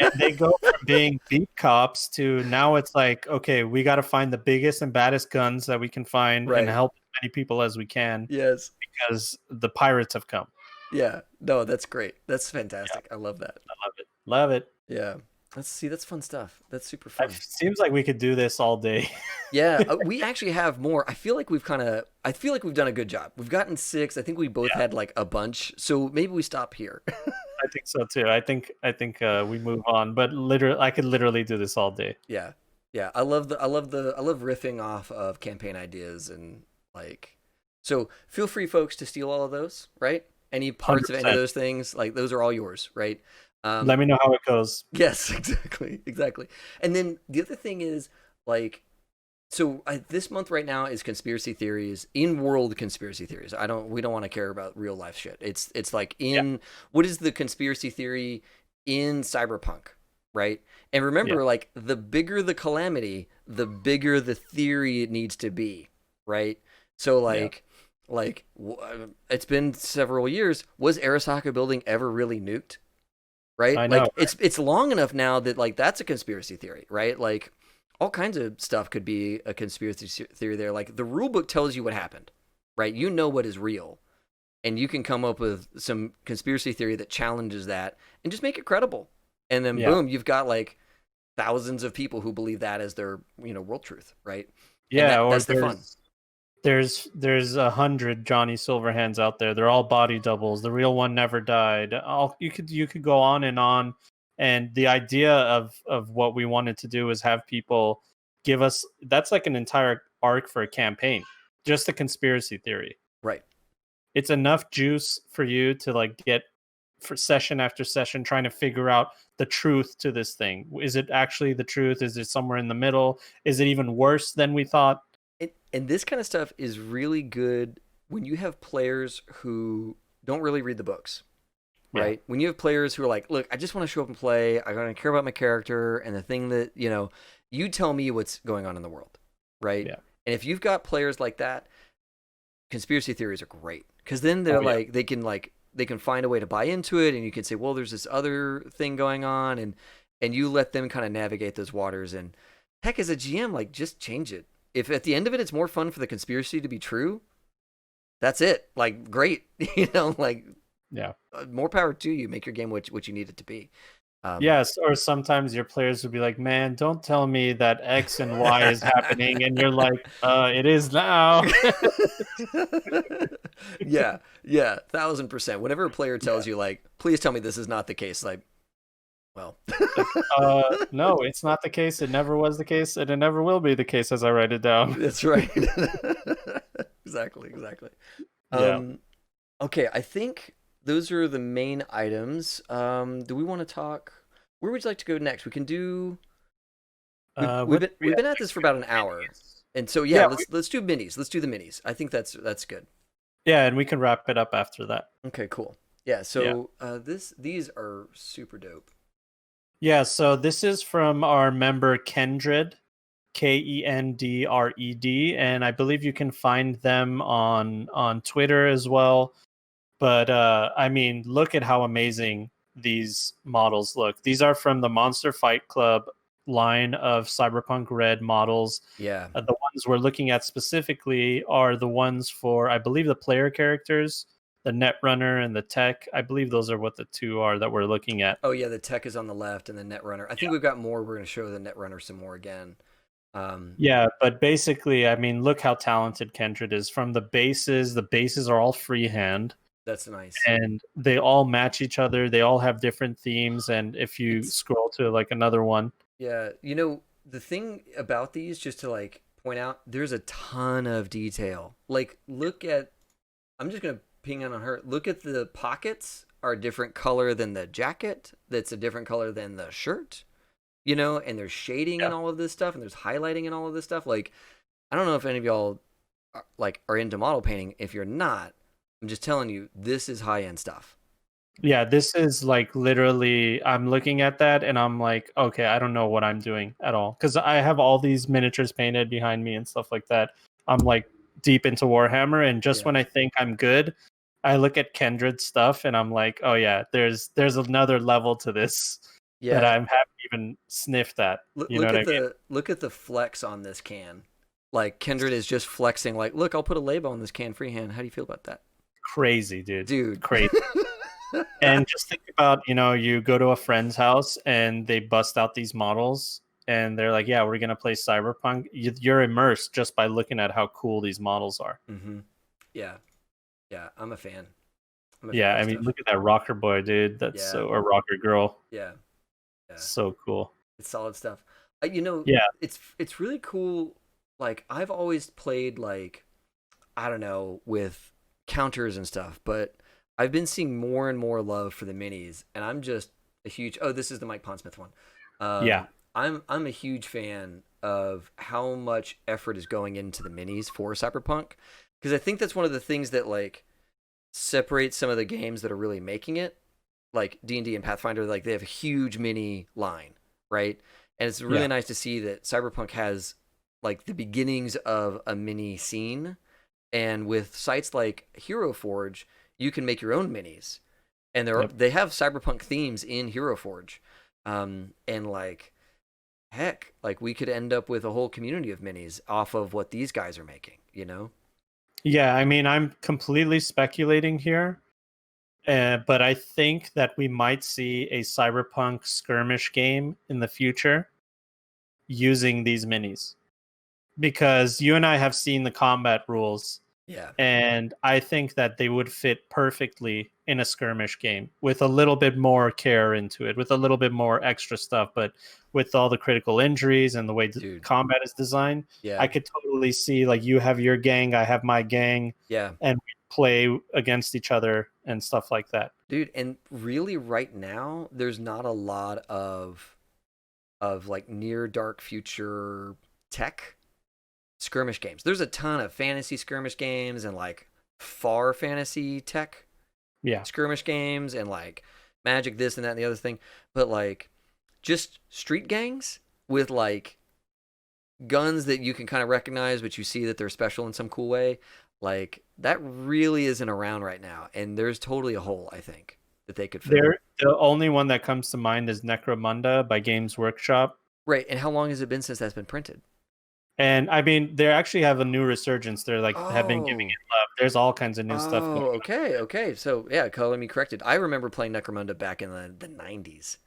And they go from being beat cops to now it's like, okay, we got to find the biggest and baddest guns that we can find and help as many people as we can. Yes. Because the pirates have come. Yeah. No, that's great. That's fantastic. Yeah. I love that. I love it. Love it. Yeah. That's fun stuff. That's super fun. It seems like we could do this all day. Yeah, we actually have more. I feel like we've done a good job. We've gotten 6. I think we both had like a bunch. So maybe we stop here. I think so too. I think we move on, but I could literally do this all day. Yeah. Yeah, I love riffing off of campaign ideas, and like, so feel free folks to steal all of those, right? any parts of any of 100%. those things, like those are all yours, right? Let me know how it goes. Yes, exactly, exactly. And then the other thing is like, so this month right now is conspiracy theories, in world conspiracy theories. We don't want to care about real life shit. It's like Yeah, in what is the conspiracy theory in Cyberpunk, right? And yeah, remember, like the bigger the calamity, the bigger the theory it needs to be, right? So yeah. it's been several years. Was Arasaka building ever really nuked? Right? I know. Like it's long enough now that like that's a conspiracy theory, right? Like all kinds of stuff could be a conspiracy theory there. Like the rule book tells you what happened, right? You know what is real, and you can come up with some conspiracy theory that challenges that and just make it credible. And then Yeah, boom, you've got like thousands of people who believe that as their, world truth, right? And yeah. Or that's the fun. there's 100 Johnny Silverhands out there. They're all body doubles. The real one never died. All you could go on, and the idea of what we wanted to do is have people give us. That's like an entire arc for a campaign. Just a conspiracy theory. Right. It's enough juice for you to like get for session after session trying to figure out the truth to this thing. Is it actually the truth? Is it somewhere in the middle? Is it even worse than we thought? And this kind of stuff is really good when you have players who don't really read the books, Yeah, right? When you have players who are like, look, I just want to show up and play. I don't care about my character and the thing that, you tell me what's going on in the world, right? yeah. And if you've got players like that, conspiracy theories are great because then they're Oh yeah. they can find a way to buy into it, and you can say, well, there's this other thing going on, and you let them kind of navigate those waters. And heck, as a GM, like just change it. If at the end of it, it's more fun for the conspiracy to be true, that's it. Like, great, like Yeah. more power to you. Make your game what you need it to be. Um, Yes, or sometimes your players would be like, "Man, don't tell me that X and Y is happening," and you're like, it is now." yeah, yeah, 1,000%. Whenever a player Yeah, tells you like, please tell me this is not the case, like, well, like, no, it's not the case. It never was the case, and it never will be the case as I write it down. that's right. Exactly, exactly. Yeah. Um, okay, I think those are the main items. Do we want to talk? Where would you like to go next? We can do. We've What been do we we've have been at this next? for We about have an hour, minis. and so yeah, Yeah, let's do minis. Let's do the minis. I think that's good. yeah, and we can wrap it up after that. Okay, cool. Yeah. Yeah. So these are super dope. Yeah, so this is from our member Kendred, Kendred, and I believe you can find them on Twitter as well. But I mean, look at how amazing these models look. These are from the Monster Fight Club line of Cyberpunk Red models. Yeah. The ones we're looking at specifically are the ones for, I believe, the player characters, the Netrunner and the Tech. I believe those are what the two are that we're looking at. Oh yeah, the tech is on the left, and the Netrunner. I think we've got more. We're going to show the Netrunner some more again. Yeah, but basically, I mean, look how talented Kendred is. From the bases, are all freehand. That's nice. And they all match each other. They all have different themes. And if you It's scroll to like another one, Yeah, the thing about these, just to like point out, there's a ton of detail. Like, look at, I'm just gonna ping on her. Look at the pockets are a different color than the jacket. That's a different color than the shirt. And there's shading yeah, and all of this stuff, and there's highlighting and all of this stuff. Like, I don't know if any of y'all are into model painting. If you're not, I'm just telling you, this is high end stuff. yeah, this is like literally. I'm looking at that and I'm like, okay, I don't know what I'm doing at all because I have all these miniatures painted behind me and stuff like that. I'm like deep into Warhammer, and just Yeah, when I think I'm good, I look at Kendred's stuff and I'm like, oh yeah, there's another level to this that yeah. I haven't even sniffed at. Look, You know look what I at mean? the flex on this can. Like Kindred is just flexing. Like, look, I'll put a label on this can freehand. How do you feel about that, Crazy, dude. dude? Crazy. And just think about, you go to a friend's house and they bust out these models and they're like, yeah, we're going to play Cyberpunk. You're immersed just by looking at how cool these models are. Mm-hmm. Yeah, yeah. I'm a fan. I'm a fan Yeah, of I this mean, stuff. look at that rocker boy, dude. That's Yeah, or rocker girl. yeah, yeah. So cool. It's solid stuff. Yeah, It's really cool. Like, I've always played like, I don't know, with counters and stuff, but I've been seeing more and more love for the minis, and I'm just a huge. Oh, this is the Mike Pondsmith one. Yeah. I'm a huge fan of how much effort is going into the minis for Cyberpunk, because I think that's one of the things that like separates some of the games that are really making it, like D&D and Pathfinder. Like they have a huge mini line, right? And it's really Yeah. nice to see that Cyberpunk has like the beginnings of a mini scene, and with sites like Hero Forge, you can make your own minis, and Yep. they have cyberpunk themes in Hero Forge, and like heck, like we could end up with a whole community of minis off of what these guys are making. You know? Yeah, I mean, I'm completely speculating here, but I think that we might see a cyberpunk skirmish game in the future using these minis, because you and I have seen the combat rules, Yeah, and I think that they would fit perfectly in a skirmish game with a little bit more care into it, with a little bit more extra stuff. But with all the critical injuries and the way the dude. combat is designed, Yeah, I could totally see like you have your gang, I have my gang, yeah, and we play against each other and stuff like that. dude. And really, right now, there's not a lot of like near dark future tech skirmish games. There's a ton of fantasy skirmish games and like far fantasy tech Yeah. skirmish games and like magic this and that and the other thing, but like just street gangs with like guns that you can kind of recognize but you see that they're special in some cool way, like that really isn't around right now, and there's totally a hole I think that they could fill. The only one that comes to mind is Necromunda by Games Workshop. Right, and how long has it been since that's been printed? And I mean, they actually have a new resurgence. They're like have been giving Oh, it love. There's all kinds of new stuff going oh, on. okay. So yeah, color me corrected. I remember playing Necromunda back in the 90s.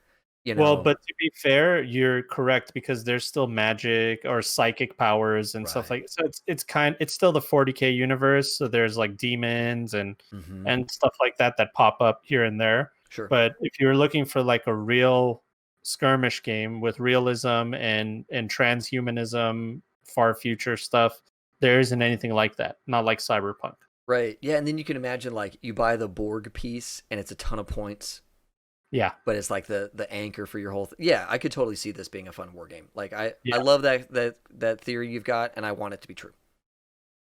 You Well, know, but to be fair, you're correct, because there's still magic or psychic powers and stuff right. like, so it's still the 40K universe. So there's like demons Mm-hmm. and stuff like that that pop up here and there. Sure. But if you're looking for like a real skirmish game with realism and transhumanism, far future stuff, there isn't anything like that. Not like Cyberpunk. Right. Yeah, and then you can imagine like you buy the Borg piece and it's a ton of points, Yeah. but it's like the anchor for your whole Yeah, I could totally see this being a fun war game. Like I Yeah. love that theory you've got, and I want it to be true.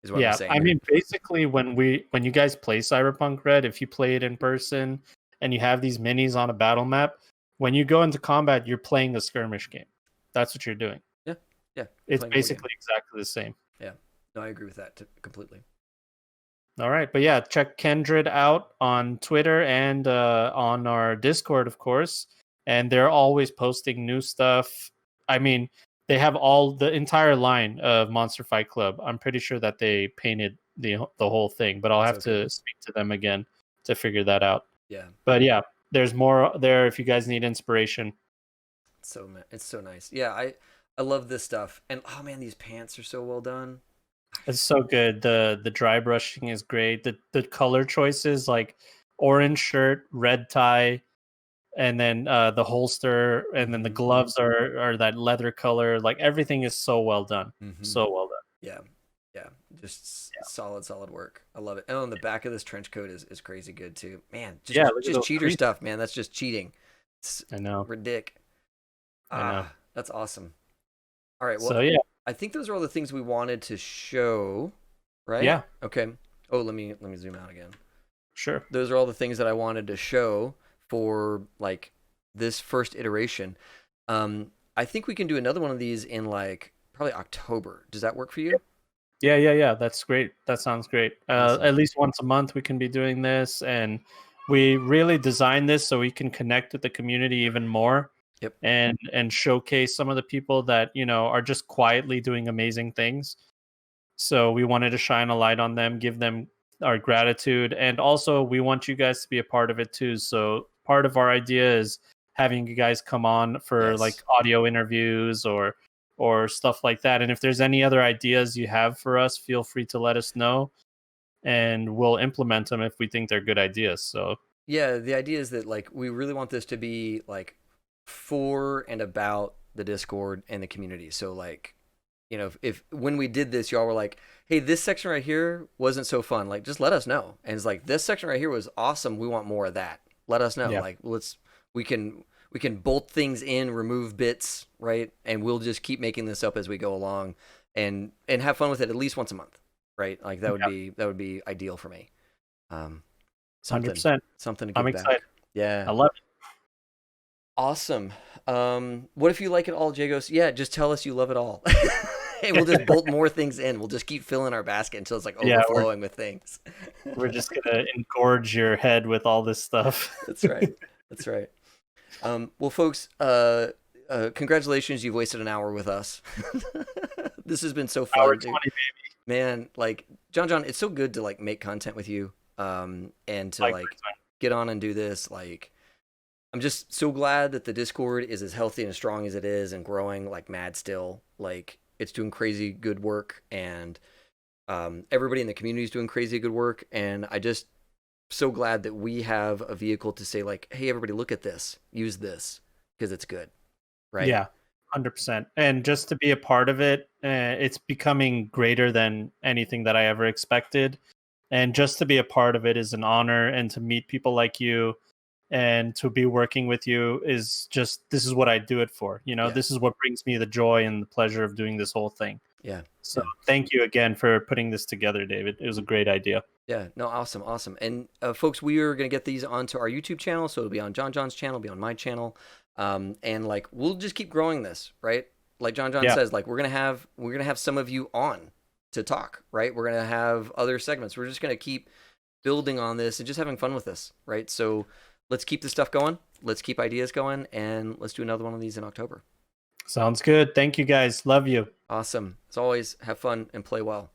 Is what I'm Yeah, saying I here. mean, basically, when you guys play Cyberpunk Red, if you play it in person and you have these minis on a battle map, when you go into combat, you're playing a skirmish game. That's what you're doing. Yeah. Yeah. You're It's playing a war game. basically exactly the same. Yeah. No, I agree with that completely. All right, but yeah, check Kindred out on Twitter and on our Discord, of course. And they're always posting new stuff. I mean, they have the entire line of Monster Fight Club. I'm pretty sure that they painted the whole thing, but I'll have So to speak to them again to figure that out. yeah. But yeah, there's more there if you guys need inspiration. It's so nice. Yeah, I love this stuff. And oh man, these pants are so well done. It's so good. The dry brushing is great. The color choices, like orange shirt, red tie, and then the holster, and then the Mhm. gloves are that leather color. Like everything is so well done. Mhm. So well done. Yeah. Yeah. Just Yeah. solid work. I love it. And on the back of this trench coat is crazy good too. Man, Yeah, look at just those cheater creases. stuff, man. That's just cheating. It's I know. ridiculous. I know. That's awesome. All right. Well, So yeah. I think those are all the things we wanted to show, right? Yeah, Okay. Oh, let me zoom out again. sure. Those are all the things that I wanted to show for like this first iteration. I think we can do another one of these in like probably October. Does that work for you? Yeah. That's great. That sounds great. Awesome. At least once a month we can be doing this, and we really designed this so we can connect with the community even more. Yep. And showcase some of the people that are just quietly doing amazing things. So we wanted to shine a light on them, give them our gratitude, and also we want you guys to be a part of it too. So part of our idea is having you guys come on for like Yes. audio interviews or stuff like that. And if there's any other ideas you have for us, feel free to let us know, and we'll implement them if we think they're good ideas. So Yeah, the idea is that like we really want this to be like for and about the Discord and the community. So like you know, if when we did this, y'all were like, hey, this section right here wasn't so fun. Like, just let us know. And it's like, this section right here was awesome. We want more of that. Let us know. Yeah. Like, we can bolt things in, remove bits, right? And we'll just keep making this up as we go along, and have fun with it at least once a month, right? Like that would be ideal for me. Something 100%. something to I'm give excited. back. Yeah. I love it. Awesome. What if you like it all, Jagos? Yeah, just tell us you love it all. Hey, we'll just bolt more things in. We'll just keep filling our basket until it's like Yeah, overflowing with things. we're just gonna engorge your head with all this stuff. That's right. That's right. Well, folks, congratulations. You've wasted an hour with us. This has been so fun, Hour dude. 20, baby. Man, like John, it's so good to like make content with you, and to like get on and do this. Like, I'm just so glad that the Discord is as healthy and as strong as it is and growing like mad still. Like, it's doing crazy good work, and everybody in the community is doing crazy good work. And I just so glad that we have a vehicle to say like, hey, everybody, look at this, use this because it's good, right? Yeah, 100%. And just to be a part of it, it's becoming greater than anything that I ever expected. And just to be a part of it is an honor, and to meet people like you and to be working with you is just, this is what I do it for. You know, Yeah. this is what brings me the joy and the pleasure of doing this whole thing. Yeah. So thank you again for putting this together, David. It was a great idea. Yeah, no, awesome. And folks, we are going to get these onto our YouTube channel, so it'll be on John's channel, be on my channel, and like we'll just keep growing this, right? Like John says, like we're gonna have some of you on to talk, right? We're gonna have other segments. We're just gonna keep building on this and just having fun with this, right? So let's keep this stuff going. Let's keep ideas going, and let's do another one of these in October. Sounds good. Thank you, guys. Love you. Awesome. As always, have fun and play well.